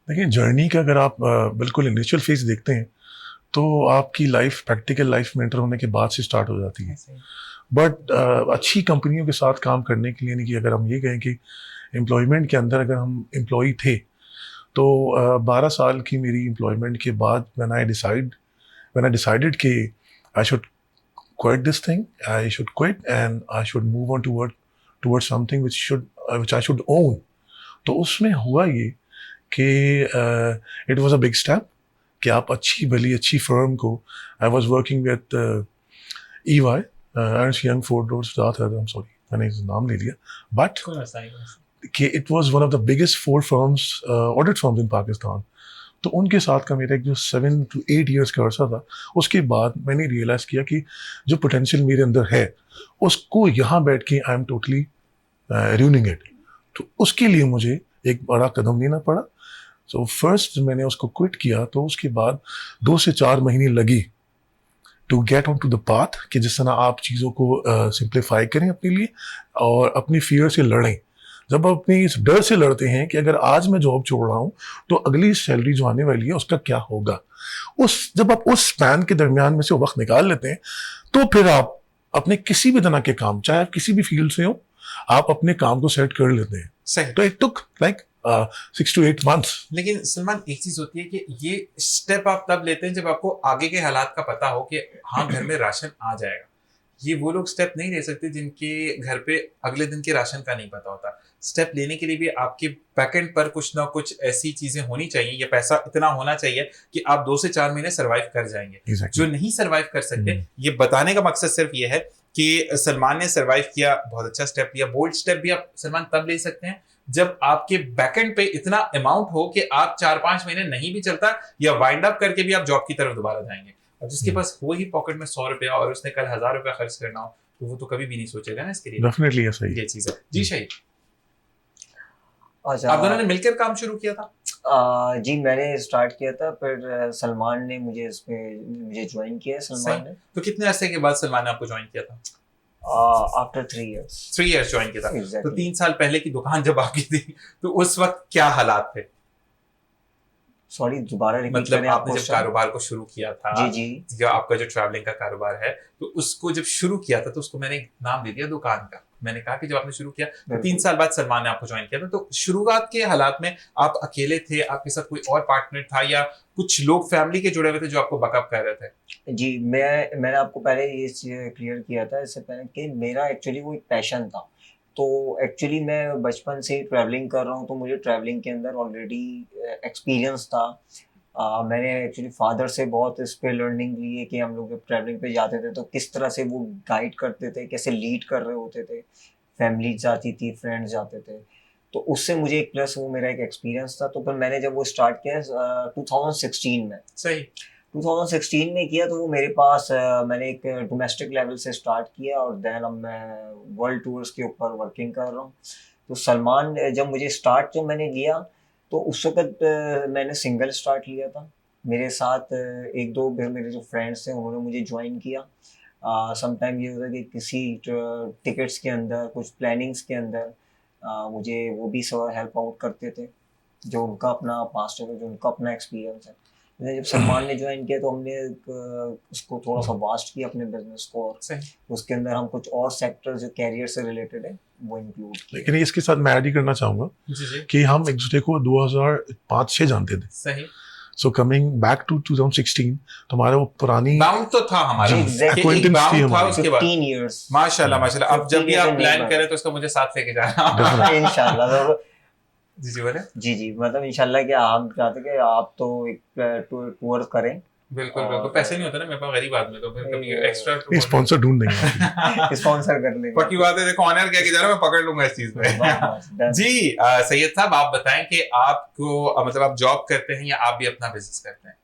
देखिए, जर्नी का अगर आप बिल्कुल इनिशियल फेज देखते हैं तो आपकी लाइफ प्रैक्टिकल लाइफ में एंटर होने के बाद से स्टार्ट हो जाती है। बट अच्छी कंपनियों के साथ काम करने के लिए, नहीं कि अगर हम ये कहें कि एम्प्लॉयमेंट के अंदर अगर हम एम्प्लॉई थे, तो 12 साल की मेरी एम्प्लॉयमेंट के बाद when I decided कि I should quit this thing, I should quit and I should move on towards something which I should own. तो उसमें हुआ ये कि it was a big step कि आप अच्छी फर्म को, I was working with EY, Ernst Young Ford Road Starr, I'm sorry मैंने इसका नाम ले लिया, but कि it was one of the biggest 4 firms, audit firms in Pakistan. तो उनके साथ का मेरा एक जो 7 to 8 years का अर्सा था, उसके बाद मैंने रियलाइज़ किया कि जो पोटेंशियल मेरे अंदर है उसको यहाँ बैठ के I am totally ruining it. तो उसके लिए मुझे एक बड़ा कदम लेना पड़ा। सो फर्स्ट मैंने उसको क्विट किया, तो उसके बाद 2 से 4 महीने लगी to get on to the path कि जिस तरह आप चीज़ों को सिंप्लीफाई करें अपने लिए और अपनी फियर से लड़ें, जब आप अपनी इस डर से लड़ते हैं कि अगर आज मैं जॉब छोड़ रहा हूं तो अगली सैलरी जो आने वाली है उसका क्या होगा, जब आप उस स्पैन के दरमियान में से वो वक्त निकाल लेते हैं तो फिर आप अपने किसी भी तरह के काम, चाहे आप किसी भी फील्ड से हो, आप अपने काम को सेट कर लेते हैं। सही। तो it took like 6 to 8 months। लेकिन सलमान, एक चीज होती है कि ये स्टेप आप तब लेते हैं जब आपको आगे के हालात का पता हो कि हाँ घर में राशन आ जाएगा। ये वो लोग स्टेप नहीं ले सकते जिनके घर पे अगले दिन के राशन का नहीं पता होता। स्टेप लेने के लिए भी आपके बैकएंड पर कुछ ना कुछ ऐसी चीजें होनी चाहिए, या पैसा इतना होना चाहिए कि आप 2 से 4 महीने सरवाइव कर जाएंगे। Exactly। जो नहीं सरवाइव कर सकते, ये बताने का मकसद सिर्फ ये है कि सलमान ने सरवाइव किया, बहुत अच्छा स्टेप लिया। बोल्ड स्टेप भी आप सलमान तब ले सकते हैं जब आपके बैकएंड पे इतना अमाउंट हो कि आप 4-5 महीने नहीं भी चलता, या वाइंड अप करके भी आप जॉब की तरफ दोबारा जाएंगे। अब जिसके पास हो ही पॉकेट में 100 रुपया और उसने कल 1000 रुपया खर्च करना हो, तो वो तो कभी भी नहीं सोचेगा ना इसके लिए। डेफिनेटली ऐसा ही ये चीज है जी। शाहिद, अच्छा, आप दोनों ने मिलकर काम शुरू किया था? जी मैंने स्टार्ट किया था, फिर सलमान ने मुझे ज्वाइन किया। सलमान ने तो कितने अरसे के बाद सलमान ने आपको ज्वाइन किया था? After 3 years। 3 years ज्वाइन किया था। Exactly। तो 3 साल पहले की दुकान जब आपकी थी तो उस वक्त क्या हालात थे? सॉरी, दोबारा रिपीट मतलब करें आपने आप जब question? कारोबार को शुरू किया था, जी जी जो आपका जो ट्रैवलिंग का कारोबार है, तो उसको जब शुरू किया था तो उसको मैंने एक नाम दे दिया दुकान का। मैंने कहा कि जब आपने शुरू किया तो 3 साल बाद सलमान ने आपको ज्वाइन किया था, तो शुरुआत के हालात में आप अकेले थे, आपके साथ कोई और पार्टनर था, या कुछ लोग फैमिली के जुड़े हुए थे जो आपको बैकअप कर रहे थे? जी, मैंने आपको पहले ये क्लियर किया था इससे पहले कि मेरा एक्चुअली वो एक पैशन था। तो एक्चुअली मैं बचपन से ही ट्रैवलिंग कर रहा हूँ, तो मुझे ट्रैवलिंग के अंदर ऑलरेडी एक्सपीरियंस था। मैंने एक्चुअली फादर से बहुत इस पे लर्निंग ली है कि हम लोग जब ट्रैवलिंग पे जाते थे तो किस तरह से वो गाइड करते थे, कैसे लीड कर रहे होते थे। फैमिली जाती थी, फ्रेंड्स जाते थे, तो उससे मुझे एक प्लस वो मेरा एक एक्सपीरियंस था। तो फिर मैंने जब वो स्टार्ट किया 2016 में, सही। 2016 में किया, तो वो मेरे पास मैंने एक डोमेस्टिक लेवल से स्टार्ट किया और देन अब मैं वर्ल्ड टूर्स के ऊपर वर्किंग कर रहा हूँ। तो सलमान जब मुझे स्टार्ट जो मैंने लिया तो उस वक्त मैंने सिंगल स्टार्ट लिया था। मेरे साथ एक दो मेरे जो फ्रेंड्स थे उन्होंने मुझे ज्वाइन किया। समटाइम ये होता कि किसी टिकट्स के अंदर, कुछ प्लानिंग्स के अंदर मुझे वो भी सब हेल्प आउट करते थे, जो उनका अपना पास्ट है, जो उनका अपना एक्सपीरियंस है। जब सलमान ने ज्वाइन किया तो हमने उसको थोड़ा सा वास्ट किया अपने बिजनेस को, और उसके अंदर हम कुछ और सेक्टर जो कैरियर से रिलेटेड है वो इंक्लूड किए। लेकिन इसके साथ मैं ऐड ही करना चाहूँगा कि हम एक दूसरे को 2005 से जानते थे। सही। सो कमिंग बैक टू 2016, तो हमारा वो पुरानी बाउंड तो था हमारा, acquaintance थी हमारी। 15 years। माशाल्लाह माशाल्लाह। अब जब भी आप प्लान करें तो उसको मुझे साथ लेके जाना। इंशाल्लाह। जी बोले। जी मतलब इंशाल्लाह कि हम चाहते कि आप तो एक टूर करें। बिल्कुल बिल्कुल। पैसे नहीं होते ना मेरे पास गरीब आदमी, तो फिर कभी एक्स्ट्रा स्पॉन्सर ढूंढ देंगे। स्पॉन्सर कर लेंगे। पक्की बात है, देखो ऑनर क्या जा रहा है, मैं पकड़ लूंगा इस चीज में। जी सैयद साहब, आप बताएं कि आपको मतलब आप जॉब करते हैं या आप भी अपना बिजनेस करते हैं?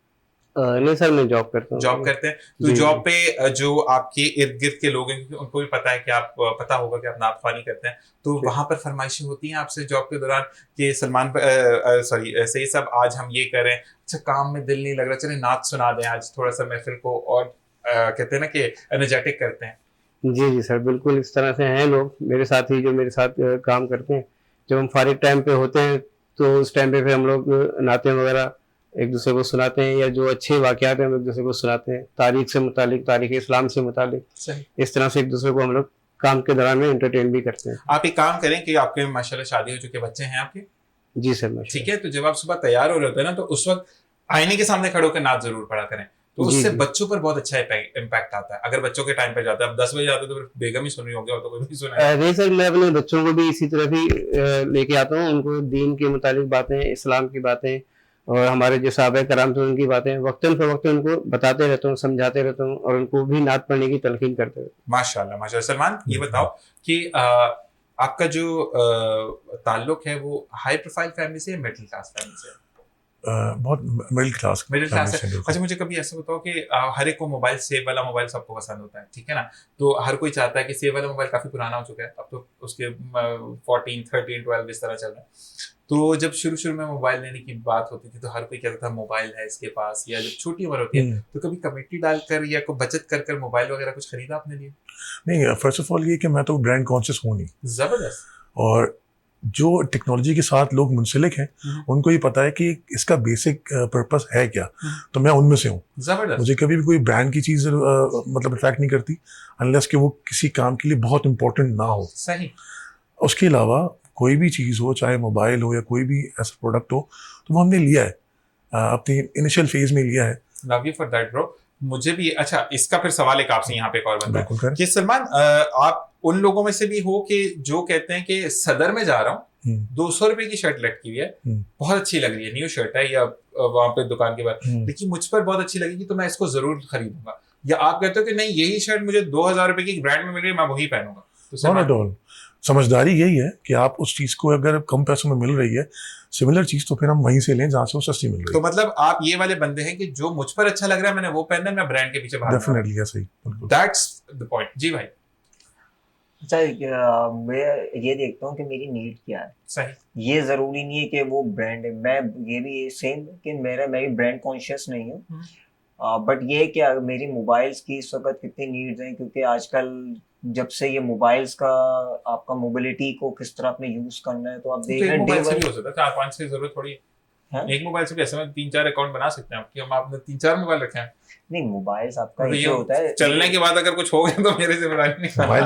नहीं सर, मैं जॉब करता हूँ। जॉब करते हैं तो जॉब पे जो आपके इर्द गिर्द के लोग हैं उनको भी पता है कि आप, पता होगा कि आप नात ख्वानी करते हैं, तो वहां पर फरमाइशें होती हैं आपसे जॉब के दौरान कि सलमान सॉरी सैयद साहब आज हम ये करें, अच्छा काम में दिल नहीं लग रहा, चलिए नात सुना दें आज, थोड़ा सा महफिल को और कहते हैं ना कि एनर्जेटिक करते हैं? जी सर, बिल्कुल इस तरह से हैं लोग मेरे साथ ही, जो मेरे साथ काम करते हैं। जब हम फारिग टाइम पे होते हैं तो उस टाइम पे फिर हम लोग नाते वगैरह एक दूसरे को सुनाते हैं, या जो अच्छे वाक़यात हैं हम एक दूसरे को सुनाते हैं, तारीख से मुतालिक, तारीख इस्लाम से मुतालिक। इस तरह से एक दूसरे को हम लोग काम के दौरान में एंटरटेन भी करते हैं। आप एक काम करें कि आपके माशाल्लाह शादी हो चुके बच्चे हैं आपके? जी सर माशाल्लाह। ठीक है, तो जब आप सुबह तैयार हो रहे होते हैं ना, तो उस वक्त आईने के सामने खड़े होकर नात जरूर पढ़ा करें, तो उससे बच्चों पर बहुत अच्छा इम्पैक्ट आता है। अगर बच्चों के टाइम पे जाते हैं, अब 10 बजे जाते तो फिर बेगम ही सुन रही होंगे और तो कोई नहीं सुना। नहीं सर, मैं अपने बच्चों को भी इसी तरह ही लेके आता हूँ, उनको दीन के मुतालिक बातें, इस्लाम की बातें और हमारे जो साहबे कराम थे उनकी बातें वक्तन फवक्तन उनको बताते रहता हूँ, समझाते रहता हूँ, और उनको भी नात पढ़ने की तलकीन करते रहता हूँ। माशाल्लाह माशाल्लाह। सलमान, ये बताओ कि आपका जो ताल्लुक है वो हाई प्रोफाइल फैमिली से या मिडिल क्लास फैमिली से? बहुत मिडिल क्लास है। अच्छा मुझे कभी ऐसा बताओ कि हर एक को मोबाइल, सेव वाला मोबाइल सबको पसंद होता है, ठीक है ना, तो हर कोई चाहता है कि सेव वाला मोबाइल काफी पुराना हो चुका है, अब तो उसके 14, 13, 12 इस तरह चल रहा है। तो जब शुरू में मोबाइल लेने की बात होती थी तो हर कोई कहता था मोबाइल है इसके पास, या जब छोटी उम्र होती है तो कभी कमेटी डालकर या कोई बचत कर मोबाइल वगैरह कुछ खरीदा अपने लिए? नहीं, फर्स्ट ऑफ ऑल ये कि मैं तो ब्रांड कॉन्शियस हूँ नहीं। जबरदस्त। और जो टेक्नोलॉजी के साथ लोग मुंसलिक हैं उनको ये पता है कि इसका बेसिक पर्पस है क्या, तो मैं उनमें से हूँ। जबरदस्त। मुझे कभी भी कोई ब्रांड की चीज़ मतलब अट्रैक्ट नहीं करती अनलेस कि वो किसी काम के लिए बहुत इंपॉर्टेंट ना हो। सही। उसके अलावा कोई भी चीज़ हो, चाहे मोबाइल हो या कोई भी ऐसा प्रोडक्ट हो, तो वो हमने लिया है, अपनी इनिशियल फेज में लिया है। Love you for that bro. मुझे भी अच्छा, इसका फिर सवाल एक आपसे यहाँ पे एक और बनता बिल्कुल है करें। कि सलमान, आप उन लोगों में से भी हो कि जो कहते हैं कि सदर में जा रहा हूँ, 200 रुपए की शर्ट लटकी हुई है, बहुत अच्छी लग रही है, न्यू शर्ट है, या वहां पे दुकान के बाद, लेकिन मुझ पर बहुत अच्छी लगेगी तो मैं इसको जरूर खरीदूंगा। या आप कहते हो कि नहीं, यही शर्ट मुझे 2000 रुपए की ब्रांड में मिल रही है, मैं वही पहनूंगा। तो नॉट एट ऑल। समझदारी यही है कि आप उस चीज़ को अगर कम पैसों में मिल रही है सिमिलर चीज़, तो फिर हम वहीं से लें जहाँ से वो सस्ती मिल रही तो मतलब आप ये वाले बंदे हैं कि जो मुझ पर अच्छा लग रहा है मैंने वो पहनना है, मैं ब्रांड के पीछे भाग है। डेफिनेटली ऐसा ही, बिल्कुल। That's the point. जी भाई। अच्छा, मैं ये देखता हूँ कि मेरी नीड क्या है। सही। ये जरूरी नहीं है कि वो ब्रांड है, मैं ये भी सेम कि मैं भी ब्रांड कॉन्शियस नहीं हूँ, बट ये है कि मेरी मोबाइल्स की इस वक्त कितनी नीड्स हैं, क्योंकि आजकल जब से ये मोबाइल्स का आपका मोबिलिटी को किस तरह आपने यूज करना है, तो आप देख रहे हैं मोबाइल से भी हो सकता है, 4-5 की जरूरत थोड़ी हाँ? एक मोबाइल से भी ऐसे में 3-4 अकाउंट बना सकते हैं आपकी। हम आपने 3-4 मोबाइल रखे हैं। नहीं, मोबाइल्स आपका तो ये होता है चलने के बाद अगर कुछ हो गया तो मेरे जिम्मेदारी नहीं। मोबाइल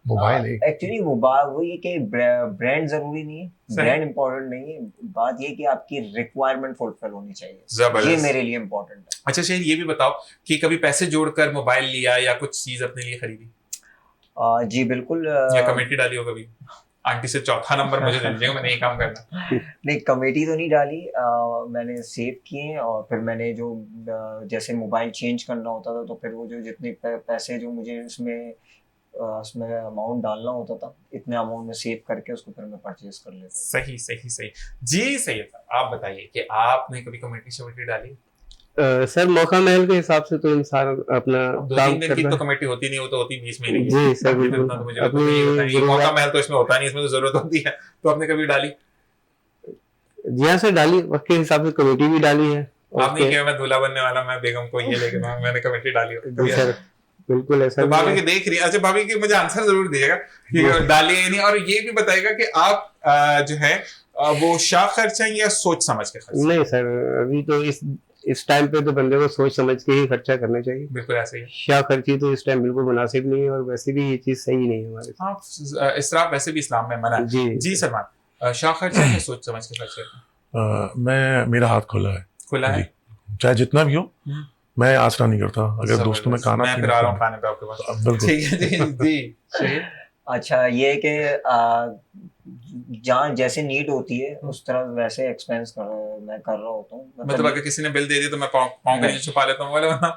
मोबाइल एक्चुअली वो ये कि ब्रांड जरूरी नहीं है, ब्रांड इंपॉर्टेंट नहीं है, बात ये कि आपकी रिक्वायरमेंट फुलफिल होनी चाहिए, ये मेरे लिए इंपॉर्टेंट है। अच्छा शेर, ये भी बताओ कि कभी पैसे जोड़कर मोबाइल लिया या कुछ चीज अपने लिए खरीदी? जी बिल्कुल। या कमेटी डाली हो कभी? आंटी से चौथा नंबर मुझे दे दीजिएगा, मैंने ये काम करना। नहीं, कमेटी तो नहीं डाली, मैंने सेव किए, और फिर मैंने जो जैसे मोबाइल चेंज करना होता था तो फिर वो जो जितने पैसे जो मुझे उसमें अमाउंट डालना होता था, इतने अमाउंट में सेव करके उसको फिर मैं परचेज कर लेता। सही सही सही जी। सही है। आप बताइए कि आपने कभी कमेटी शमेटी डाली? सर मौका महल के हिसाब से तो इंसान अपना काम 2-3 दिन की तो कमेटी होती नहीं, वो तो होती 20 महीने की। जी सर, बिल्कुल। तो मुझे ये मौका महल तो इसमें होता नहीं, इसमें तो जरूरत होती है। तो आपने कभी डाली? जी हाँ सर, डाली, वक्त के हिसाब से कमेटी भी डाली है। आपने क्या, मैं दूल्हा बनने वाला, मैं बेगम को ये लेके मैंने कमेटी डाली जी सर, बिल्कुल ऐसा। तो भाभी की देख रही है। अच्छा, भाभी की मुझे आंसर जरूर दीजिएगा कि डाली है नहीं, और ये भी बताएगा कि आप जो है वो शाख खर्च है या सोच समझ के खर्च? नहीं सर, अभी तो इस टाइम पे तो बंदे को सोच समझ के ही खर्चा करना चाहिए। बिल्कुल ऐसे ही। शाह खर्ची तो इस टाइम बिल्कुल मुनासिब नहीं है, और वैसे भी ये चीज सही नहीं है हमारे। हाँ, इसराफ वैसे भी इस्लाम में मना है। जी सलमान, शाह खर्च है या सोच समझ के खर्च करते? मेरा हाथ खुला है, खुला है, चाहे जितना भी हो, मैं आसरा नहीं करता। अगर दोस्तों में खाना मैं फिर आ रहा हूँ खाने पे आपके पास। बिल्कुल ठीक है जी जी। अच्छा, ये है कि जहाँ जैसे नीड होती है उस तरह वैसे एक्सपेंस मैं कर रहा होता हूँ। मतलब अगर किसी ने बिल दे दी तो मैं पाँव के नीचे छुपा लेता हूँ, बोले वरना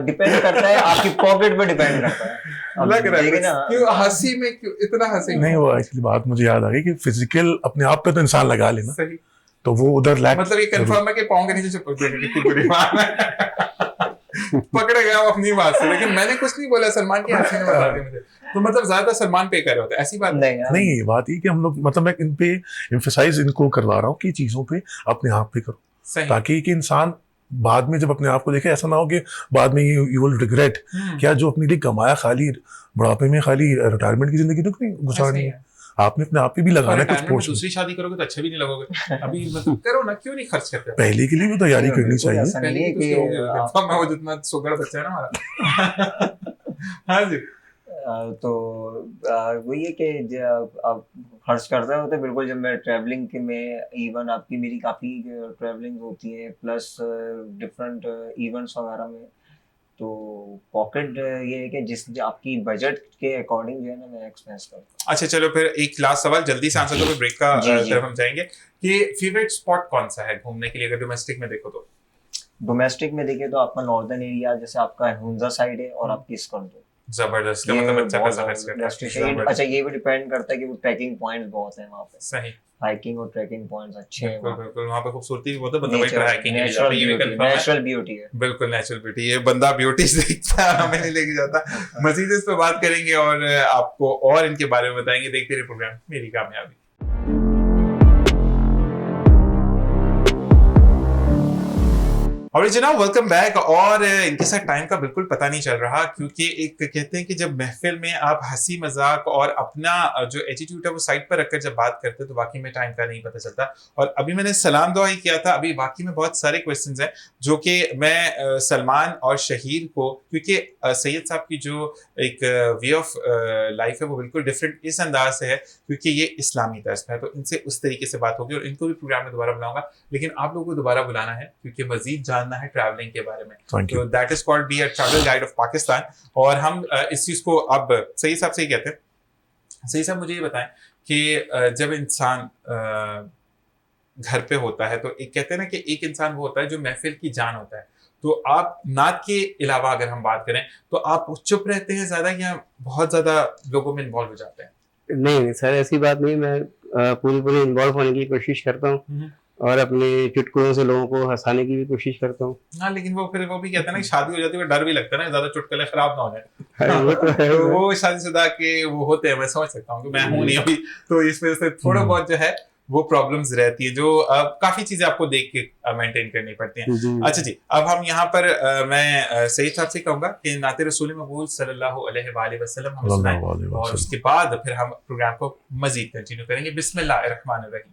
डिपेंड करता है, आपकी पॉकेट पे डिपेंड करता है। लग रहा है ना, क्यों हंसी में, क्यों इतना हंसी? नहीं, वो एक्चुअली बात मुझे याद आ गई कि फिजिकल अपने आप पे तो इंसान लगा लेना, सही, तो वो उधर लैक, मतलब ये कंफर्म है कि पाँव के नीचे छुपा कितनी बुरी बात है। पकड़े गया अपनी बात से, लेकिन मैंने कुछ नहीं बोला। सलमान की हंसी ने बता दिया मुझे। तो मतलब ज्यादा सलमान पे कर रहे होते, ऐसी बात नहीं। बात ये कि हम लोग, मतलब मैं इन पे एम्फसाइज इनको करवा रहा हूँ कि चीजों पे अपने आप पे करो, ताकि कि इंसान बाद में जब अपने आप को देखे, ऐसा ना हो कि बाद में यू विल रिग्रेट क्या जो अपने लिए कमाया खाली बुढ़ापे में, खाली रिटायरमेंट की जिंदगी तो नहीं गुजारनी है। आपने अपने आप पे भी लगाना है कुछ पोर्शन। दूसरी शादी करोगे तो अच्छा भी नहीं लगोगे। अभी मतलब करो ना, क्यों नहीं खर्च करते? पहले के लिए भी तैयारी करनी चाहिए। पहले की मैं वो जितना सुगड़ बच्चा है ना हमारा। हाँ जी। तो वही है कि आप खर्च करते होते बिल्कुल। जब मैं ट्रैवलिंग के में, इवन आपकी मेरी काफ़ी ट्रैवलिंग होती है, प्लस डिफरेंट इवेंट्स वगैरह में, तो पॉकेट ये है कि जिस आपकी बजट के अकॉर्डिंग जो है ना, मैं एक्सपेंस करता हूँ। अच्छा चलो, फिर एक लास्ट सवाल जल्दी से आंसर करो, ब्रेक का तरफ हम जाएंगे कि फेवरेट स्पॉट कौन सा है घूमने के लिए अगर डोमेस्टिक में देखो तो? डोमेस्टिक में देखें तो आपका नॉर्दर्न एरिया, जैसे आपका हुंजा साइड है और आपकी स्कर्दो। जबरदस्त, मतलब अच्छा खासा खर्च करता है। अच्छा, ये भी डिपेंड करता है कि वो ट्रैकिंग पॉइंट्स बहुत हैं वहाँ पे। सही, हाइकिंग और ट्रैकिंग पॉइंट्स अच्छे हैं। बिल्कुल, वहाँ पे खूबसूरती भी बहुत है, बंदा वहीं पर हाइकिंग के लिए जाता है, ये भी कंफर्म है। नेचुरल ब्यूटी है, बिल्कुल नेचुरल ब्यूटी। ये बंदा ब्यूटी देखता है, हमें नहीं लेके जाता। मजीद इस पे बात करेंगे और आपको और इनके बारे में बताएंगे। देखते रहिए प्रोग्राम मेरी कामयाबी। और जनाब वेलकम बैक। और इनके साथ टाइम का बिल्कुल पता नहीं चल रहा, क्योंकि एक कहते हैं कि जब महफिल में आप हंसी मजाक और अपना जो एटीट्यूड है वो साइड पर रखकर जब बात करते हैं तो वाकई में टाइम का नहीं पता चलता। और अभी मैंने सलाम दुआ ही किया था, अभी वाकई में बहुत सारे क्वेश्चंस हैं जो कि मैं सलमान और शहीर को, क्योंकि सैयद साहब की जो एक वे ऑफ लाइफ है वो बिल्कुल डिफरेंट इस अंदाज से है, क्योंकि ये इस्लामी तर्ज है, तो इनसे उस तरीके से बात होगी और इनको भी प्रोग्राम में दोबारा बुलाऊंगा। लेकिन आप लोगों को दोबारा बुलाना है क्योंकि मजीद जानना है ट्रैवलिंग के बारे में। तो that is called be a travel guide of Pakistan. और हम इस चीज को अब सही साहब से ही कहते हैं। सही साहब मुझे ये बताएं कि जब इंसान घर पे होता है तो एक कहते हैं ना कि एक इंसान वो होता है जो महफिल की जान होता है। तो आप नात के अलावा अगर हम बात करें तो आप चुप रहते हैं ज्यादा या बहुत ज्यादा लोगों में इन्वॉल्व हो जाते हैं? नहीं सर, ऐसी बात नहीं। मैं पूरी इन्वॉल्व होने की कोशिश करता हूँ और अपने चुटकुलों से लोगों को हंसाने की भी कोशिश करता हूँ। हाँ, लेकिन वो फिर वो भी कहते हैं ना कि शादी हो जाती है, डर भी लगता है ना ज्यादा चुटकुले खराब ना हो जाए। वो तो है। तो वो शादीशुदा के वो होते हैं, मैं समझ सकता हूँ कि मैं हूँ नहीं अभी, तो इस वजह से थोड़ा बहुत जो है वो प्रॉब्लम्स रहती है, जो काफी चीजें आपको देख के मेंटेन करनी पड़ती हैं। अच्छा जी, अब हम यहाँ पर मैं सईद साहब से कहूंगा कि नाते रसूल मकबूल सल्लल्लाहु अलैहि वसल्लम हम सुनाएं और उसके बाद फिर हम प्रोग्राम को मजीद कंटिन्यू करेंगे। बिस्मिल्लाहिर्रहमानिर्रहीम।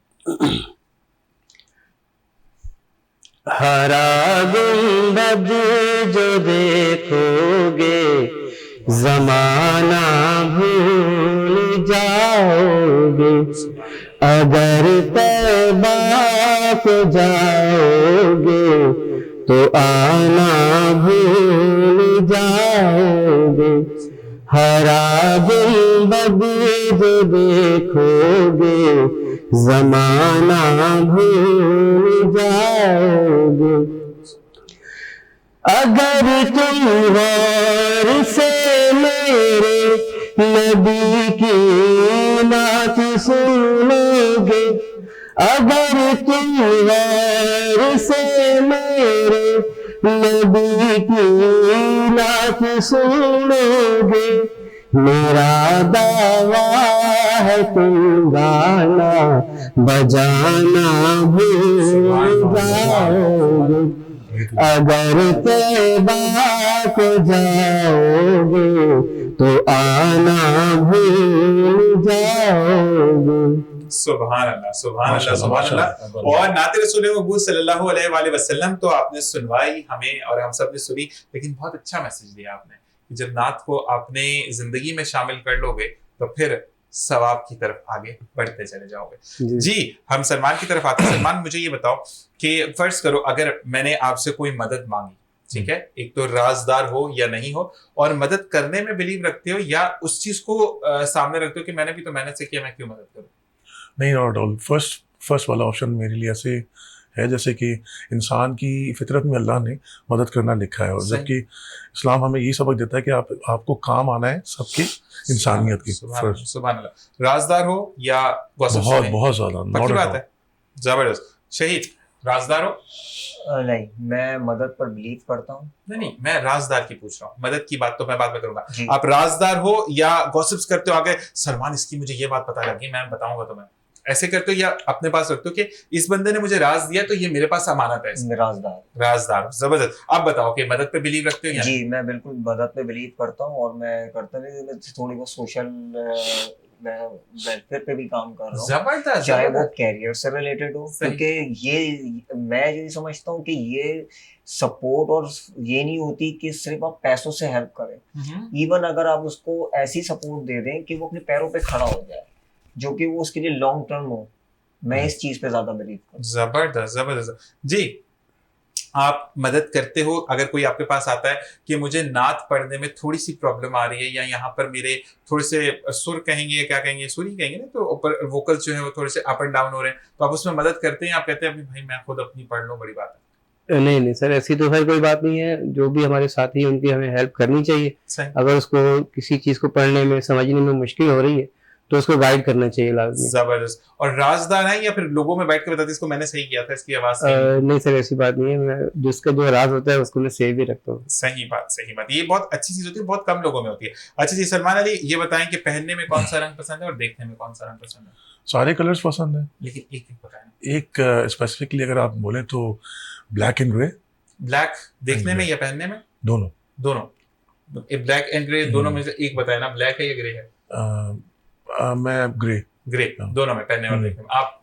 हरा गुंबद जो देखोगे जमाना भूल जाओगे, अगर तौबा को जाओगे तो आना भूल जाओगे। हरा गुंबद जो देखोगे जमाना भूल जाओगे, अगर तुम गौर से मेरे नबी की बात सुनोगे, अगर तुम गौर से मेरे नबी की बात सुनोगे, मेरा दावा है तुम गाना बजाना भूल जाओगे, अगर तौबा को जाओगे तो आना भूल जाओगे। सुभान अल्लाह, सुभान अल्लाह, सुभान अल्लाह। और नाते रसूल मकबूल सल्लल्लाहु अलैहि वसल्लम तो आपने सुनवाई हमें और हम सब ने सुनी, लेकिन बहुत अच्छा मैसेज दिया आपने कि जब नात को आपने जिंदगी में शामिल कर लोगे तो फिर सवाब की तरफ आगे बढ़ते चले जाओगे। जी, हम सलमान की तरफ आते हैं। सलमान, मुझे ये बताओ कि फर्ज करो अगर मैंने आपसे कोई मदद मांगी, ठीक है, एक तो राजदार हो या नहीं हो, और मदद करने में बिलीव रखते हो या उस चीज को सामने रखते हो कि मैंने भी तो मेहनत से किया, मैं क्यों मदद करूं? नहीं, नॉट एट ऑल। फर्स्ट वाला ऑप्शन मेरे लिए ऐसे है जैसे कि इंसान की फितरत में अल्लाह ने मदद करना लिखा है, और जबकि इस्लाम हमें ये सबक देता है कि आपको काम आना है सबके इंसानियत की। सुभान अल्लाह। राजदार हो या बहुत ज्यादा पक्की बात है, जबरदस्त। शहीद, राजदार हो? नहीं, मैं मदद पर बिलीव करता हूँ। नहीं, मैं राजदार की पूछ रहा हूँ, मदद की बात तो मैं बाद में करूंगा। आप राजदार हो या गॉसिप्स करते हो आगे, सलमान इसकी मुझे ये बात पता लगी, मैं बताऊंगा तुम्हें, ऐसे करते हो, या अपने पास रखते हो कि इस बंदे ने मुझे राज दिया तो ये मेरे पास अमानत है? राजदार, जबरदस्त। आप बताओ कि मदद पे बिलीव रखते हो या? जी, मैं बिल्कुल मदद पे बिलीव करता हूँ और मैं करता भी थोड़ी बहुत सोशल वेलफेयर पे भी काम कर रहा हूँ। जबरदस्त, चाहे वो कैरियर से रिलेटेड हो, क्योंकि ये मैं ये समझता हूँ कि ये सपोर्ट और ये नहीं होती कि सिर्फ आप पैसों से हेल्प करें। इवन अगर आप उसको ऐसी सपोर्ट दे दें कि वो अपने पैरों पे खड़ा हो जाए, जो कि वो उसके लिए लॉन्ग टर्म हो, मैं इस चीज पे ज्यादा बिलीव करता हूं। जबरदस्त, जबरदस्त। जी, आप मदद करते हो अगर कोई आपके पास आता है कि मुझे नात पढ़ने में थोड़ी सी प्रॉब्लम आ रही है, या यहाँ पर मेरे थोड़े से सुर कहेंगे या क्या कहेंगे, सुर ही कहेंगे ना, तो ऊपर वोकल्स जो है वो थोड़े से अप एंड डाउन हो रहे हैं, तो आप उसमें मदद करते हैं? आप कहते हैं भाई मैं खुद अपनी पढ़ लूं, बड़ी बात है? नहीं सर, ऐसी तो खैर कोई बात नहीं है। जो भी हमारे साथी हैं उनकी हमें हेल्प करनी चाहिए। अगर उसको किसी चीज को पढ़ने में समझने में मुश्किल हो रही है तो उसको गाइड करना चाहिए लाजमी। जबरदस्त। और राजदार है या फिर लोगों में बैठ के बताते इसको मैंने सही किया था, इसकी आवाज सही? नहीं सर, ऐसी बात नहीं है। मैं जिसका जो राज होता है उसको मैं सेव भी रखता हूँ। सही बात, सही बात। ये बहुत अच्छी चीज होती है, बहुत कम लोगों में होती है। अच्छा जी, सलमान अली, ये बताएं कि पहनने में कौन सा रंग पसंद है और देखने में कौन सा रंग पसंद है? सारे कलर्स पसंद है, लेकिन एक बताएं। एक स्पेसिफिकली अगर आप बोले तो ब्लैक एंड ग्रे ब्लैक देखने में या पहनने में? दोनों। दोनों। ब्लैक एंड ग्रे दोनों में से एक बताए ना, ब्लैक है या ग्रे है? मैं ग्रे। ग्रे दोनों में, पहनने और देखने में। आप?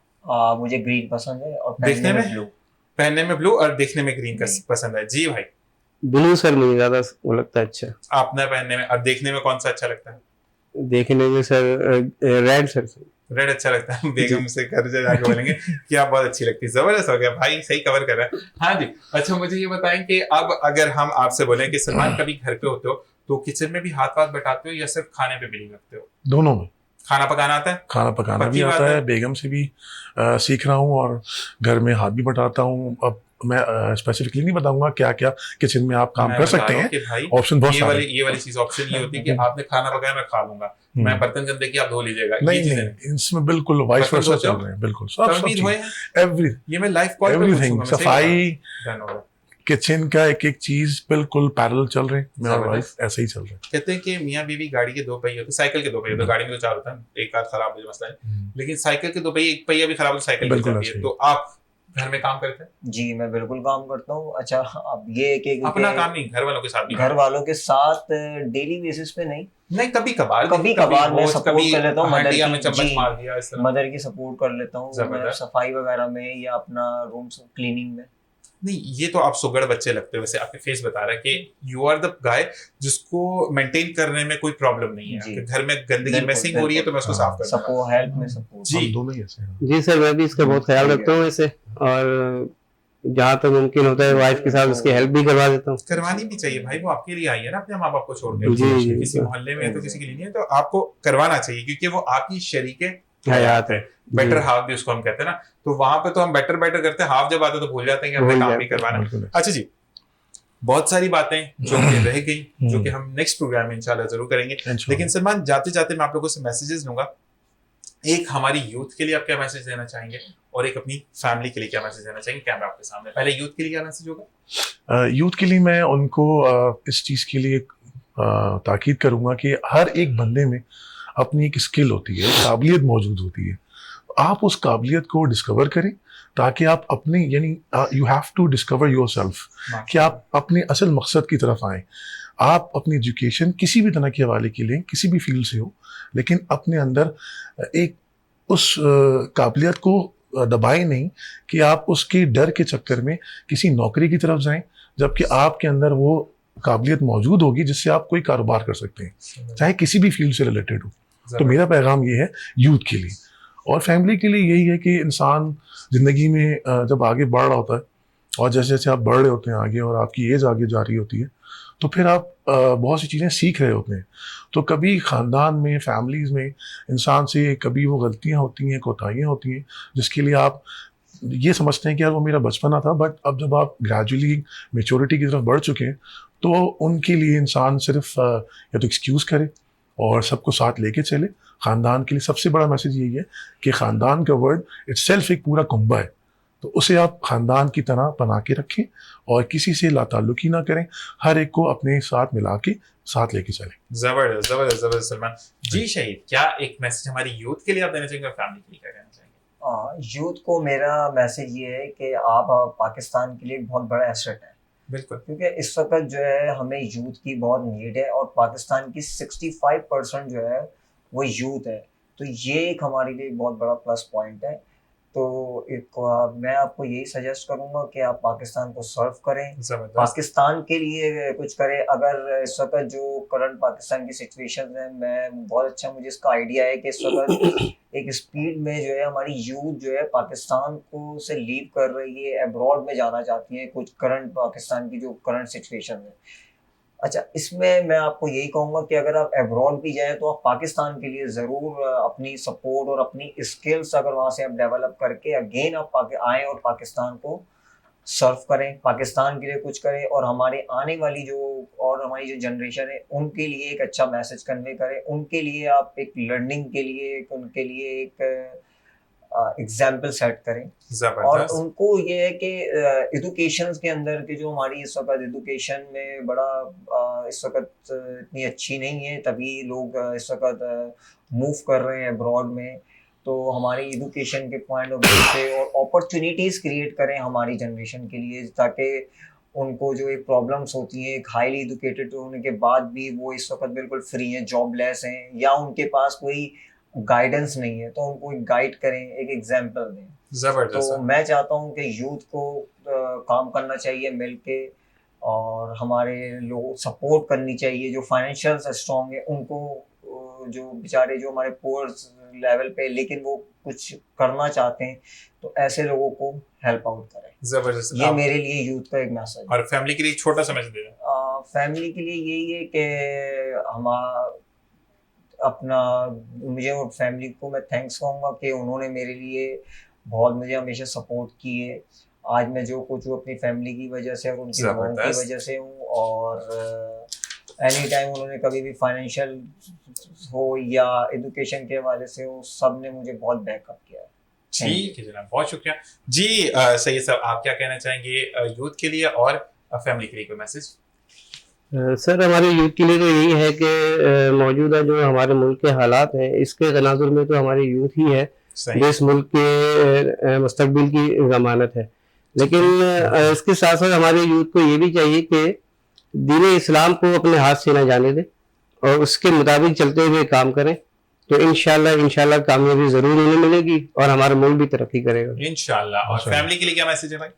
मुझे ग्रीन पसंद है और देखने में ब्लू। पहनने में ब्लू और देखने में ग्रीन का पसंद है। जी भाई? ब्लू सर मुझे ज्यादा वो लगता है अच्छा। आपने पहनने में और देखने में कौन सा अच्छा लगता है? देखने में सर रेड सर। रेड अच्छा लगता है। बेगम से घर से जाके बोलेंगे कि आप बहुत अच्छी लगती है। जबरदस्त हो गया भाई, सही कवर कर रहा है। हाँ जी। अच्छा मुझे ये बताएं कि अब अगर हम आपसे बोलें कि सलमान कभी घर पे होते हो तो किचन में भी हाथ वाथ बटाते हो या सिर्फ खाने पे बिलीव रखते हो? दोनों में। खाना पकाना आता है? खाना पकाना भी आता है, बेगम से भी सीख रहा हूँ और घर में हाथ भी बटाता हूँ। अब मैं स्पेसिफिकली नहीं बताऊंगा क्या क्या किचन में आप काम कर सकते हैं, ऑप्शन बहुत सारे। ये वाली चीज ऑप्शन ये होती है कि आपने खाना पकाया मैं खा लूंगा, मैं बर्तन गंदे कि आप धो लीजिएगा। नहीं, इसमें बिल्कुल वाइस वर्सा चल रहे हैं। बिल्कुल सब चीज ये मैं लाइव कॉल पे एवरीथिंग, सफाई, किचन का एक एक चीज बिल्कुल पैरेलल चल रहे हैं। मेरा लाइफ ऐसे ही चल रहा है। कहते हैं कि मियाँ बीवी गाड़ी के दो पहिए होते हैं, साइकिल के दो पहिए होते हैं। गाड़ी में तो चार होता है, एक कार खराब हो जाए मसला है, लेकिन साइकिल के दो पहिए, एक पहिया भी खराब हो तो साइकिल बिल्कुल जाती है। तो आप घर में काम करते हैं? जी मैं बिल्कुल काम करता हूँ। अच्छा अब ये कि अपना काम नहीं, घर वालों के साथ भी? घर वालों के साथ डेली बेसिस पे नहीं, कभी कभार मैं सपोर्ट कर लेता हूँ। मदर की सपोर्ट कर लेता हूँ सफाई वगैरह में या अपना रूम क्लीनिंग में। नहीं, ये तो आप सुगड़ बच्चे लगते हो। वैसे आपके फेस बता रहा है कि यू आर द गाय जिसको मेंटेन करने में कोई प्रॉब्लम नहीं है। कि घर में गंदगी मैसिंग हो रही है तो मैं उसको साफ करता हूं। सपोर्ट, हेल्प में सपोर्ट। जी दोनों ही ऐसे हैं। जी सर, मैं भी इसका बहुत ख्याल रखता हूँ ऐसे, और जहाँ तक मुमकिन होता है वाइफ के साथ उसकी हेल्प भी करवा देता हूँ। करवानी भी चाहिए भाई, वो आपके लिए आई है ना अपने माँ बाप को छोड़ के। किसी मोहल्ले में तो किसी के लिए नहीं है, तो आपको करवाना चाहिए क्योंकि वो आपकी शरीके हयात है। बेटर हाफ भी उसको हम कहते हैं ना। तो वहां पे तो हम बेटर करते हैं, हाफ जब आते तो भूल जाते हैं कि हमें काम भी करवाना है। अच्छा जी, बहुत सारी बातें जो कि रह गई, जो कि हम नेक्स्ट प्रोग्राम में इंशाल्लाह जरूर करेंगे। लेकिन सलमान, जाते जाते मैं आप लोगों से मैसेजेस लूंगा। एक हमारी यूथ के लिए आप क्या मैसेज देना चाहेंगे और एक अपनी फैमिली के लिए क्या मैसेज देना चाहेंगे? कैमरा आपके सामने। पहले यूथ के लिए क्या मैसेज होगा? यूथ के लिए मैं उनको इस चीज के लिए ताकीद करूंगा कि हर एक बंदे में अपनी एक स्किल होती है, काबिलियत मौजूद होती है। आप उस काबिलियत को डिस्कवर करें ताकि आप अपने यानी you have to discover yourself कि आप अपने असल मकसद की तरफ आएं। आप अपनी एजुकेशन किसी भी तरह के हवाले के लिए, किसी भी फील्ड से हो, लेकिन अपने अंदर एक उस काबिलियत को दबाए नहीं कि आप उसके डर के चक्कर में किसी नौकरी की तरफ जाएं, जबकि आपके अंदर वो काबिलियत मौजूद होगी जिससे आप कोई कारोबार कर सकते हैं, चाहे किसी भी फील्ड से रिलेटेड हो। तो मेरा पैगाम ये है यूथ के लिए और फैमिली के लिए, यही है कि इंसान ज़िंदगी में जब आगे बढ़ रहा होता है और जैसे जैसे आप बढ़ रहे होते हैं आगे और आपकी एज आगे जा रही होती है, तो फिर आप बहुत सी चीज़ें सीख रहे होते हैं। तो कभी ख़ानदान में, फैमिलीज़ में इंसान से कभी वो गलतियाँ होती हैं, कोताहियाँ होती हैं, जिसके लिए आप ये समझते हैं कि यार वो मेरा बचपना था। बट अब जब आप ग्रेजुअली मेच्योरिटी की तरफ बढ़ चुके हैं तो उनके लिए इंसान सिर्फ या तो एक्सक्यूज़ करे और सबको साथ लेके चले। ख़ानदान के लिए सबसे बड़ा मैसेज यही है कि ख़ानदान का वर्ड इट्सेल्फ एक पूरा कुंबा है, तो उसे आप ख़ानदान की तरह बना के रखें और किसी से लाताल्लुकी ना करें, हर एक को अपने साथ मिला के साथ लेके चलें। जबरदस्त जबरदस्त जबरदस्त सलमान जी। शहीद, क्या एक मैसेज हमारी यूथ के लिए आप देना चाहेंगे, फैमिली के लिए क्या कहना चाहेंगे? यूथ को मेरा मैसेज ये है कि आप पाकिस्तान के लिए बहुत बड़ा एसेट है। बिल्कुल, क्योंकि इस वक्त जो है हमें यूथ की बहुत नीड है और पाकिस्तान की 65% जो है वो यूथ है। तो ये एक हमारे लिए बहुत बड़ा प्लस पॉइंट है। तो एक मैं आपको यही सजेस्ट करूंगा कि आप पाकिस्तान को सर्व करें, पाकिस्तान के लिए कुछ करें। अगर इस वक्त जो करंट पाकिस्तान की सिचुएशन है, मैं बहुत अच्छा मुझे इसका आइडिया है कि इस वक्त एक स्पीड में जो है हमारी यूथ जो है पाकिस्तान को से लीव कर रही है, अब्रॉड में जाना चाहती है, कुछ करंट पाकिस्तान की जो करंट सिचुएशन है। अच्छा, इसमें मैं आपको यही कहूँगा कि अगर आप अब्रॉड भी जाएँ तो आप पाकिस्तान के लिए ज़रूर अपनी सपोर्ट और अपनी स्किल्स अगर वहाँ से आप डेवलप करके अगेन आप आएँ और पाकिस्तान को सर्व करें, पाकिस्तान के लिए कुछ करें और हमारे आने वाली हमारी जो जनरेशन है उनके लिए एक अच्छा मैसेज कन्वे करें। उनके लिए आप एक लर्निंग के लिए उनके लिए एक एग्जाम्पल सेट करें। और उनको ये है कि एजुकेशन के अंदर के जो हमारी इस वक्त एजुकेशन में बड़ा इस वक्त इतनी अच्छी नहीं है, तभी लोग इस वक्त मूव कर रहे हैं अब्रॉड में। तो हमारी एजुकेशन के पॉइंट ऑफ व्यू से और अपॉर्चुनिटीज़ क्रिएट करें हमारी जनरेशन के लिए, ताकि उनको जो एक प्रॉब्लम्स होती हैं, एक हाईली एजुकेटेड होने के बाद भी वो इस वक्त बिल्कुल फ्री हैं, जॉबलेस हैं, या उनके पास कोई गाइडेंस नहीं है, तो उनको एक गाइड करें, एक एग्जाम्पल दें। जबरदस्त। तो मैं चाहता हूँ कि यूथ को काम करना चाहिए मिलके, और हमारे लोग सपोर्ट करनी चाहिए जो फाइनेंशियल से स्ट्रांग है उनको, जो बेचारे जो हमारे पुअर लेवल पे लेकिन वो कुछ करना चाहते हैं, तो ऐसे लोगों को हेल्प आउट करें। जबरदस्त। ये मेरे लिए यूथ का एक मैसेज है। और फैमिली के लिए एक छोटा सा मैसेज दे दें। फैमिली के लिए यही है कि अपना मुझे और फैमिली को मैं थैंक्स कहूँगा कि उन्होंने मेरे लिए बहुत मुझे हमेशा सपोर्ट की है। आज मैं जो कुछ हूँ अपनी फैमिली की वजह से और उनकी दुआओं की वजह से हूँ, और एनी टाइम उन्होंने कभी भी फाइनेंशियल हो या एजुकेशन के हवाले से हो, सब ने मुझे बहुत बैकअप किया है। ठीक है जनाब, बहुत शुक्रिया जी। सही साहब, आप क्या कहना चाहेंगे यूथ के लिए और फैमिली के लिए कोई मैसेज? सर, हमारे यूथ के लिए तो यही है कि मौजूदा जो हमारे मुल्क के हालात हैं, इसके तनाजुर में तो हमारे यूथ ही है जो इस मुल्क के मुस्तकबिल की ज़मानत है। लेकिन इसके साथ साथ हमारे यूथ को ये भी चाहिए कि दीन इस्लाम को अपने हाथ से ना जाने दें और उसके मुताबिक चलते हुए काम करें, तो इंशाल्लाह कामयाबी ज़रूर उन्हें मिलेगी और हमारा मुल्क भी तरक्की करेगा इंशाल्लाह। और फैमिली के लिए क्या मैसेज है भाई?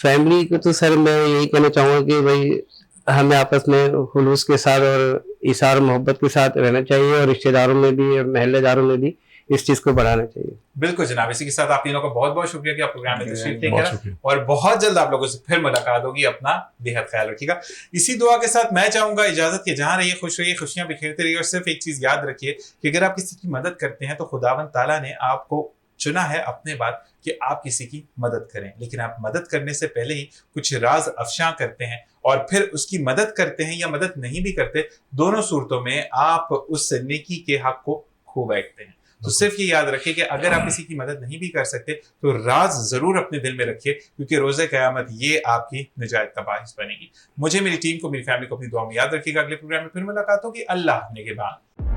फैमिली को तो सर मैं यही कहना चाहूँगा कि भाई हमें आपस में खुलूस के साथ और इसार मोहब्बत के साथ रहना चाहिए, और रिश्तेदारों में भी और महल्लेदारों में भी इस चीज़ को बढ़ाना चाहिए। बिल्कुल जनाब, इसी के साथ आप तीनों का बहुत बहुत शुक्रिया कि आप प्रोग्राम में तशरीफ लेकर, और बहुत जल्द आप लोगों से फिर मुलाकात होगी। अपना बेहद ख्याल रखिएगा। इसी दुआ के साथ मैं चाहूंगा इजाजत के, जहां रहिए खुश रहिए, खुशियां बिखेरते रहिए, और सिर्फ एक चीज याद रखिए कि अगर आप किसी की मदद करते हैं तो खुदावंद ताला ने आपको चुना है अपने बाद कि आप किसी की मदद करें, लेकिन आप मदद करने से पहले ही कुछ राज अफशा करते हैं और फिर उसकी मदद करते हैं या मदद नहीं भी करते, दोनों सूरतों में आप उस नेकी के हक को खो बैठते हैं। तो सिर्फ ये याद रखिए कि अगर आप किसी की मदद नहीं भी कर सकते तो राज जरूर अपने दिल में रखिए, क्योंकि रोज़े क़यामत ये आपकी निजात का बाइस बनेगी। मुझे, मेरी टीम को, मेरी फैमिली को अपनी दुआ में याद रखिएगा। अगले प्रोग्राम में फिर मुलाकात होगी। अल्लाह निगहबान।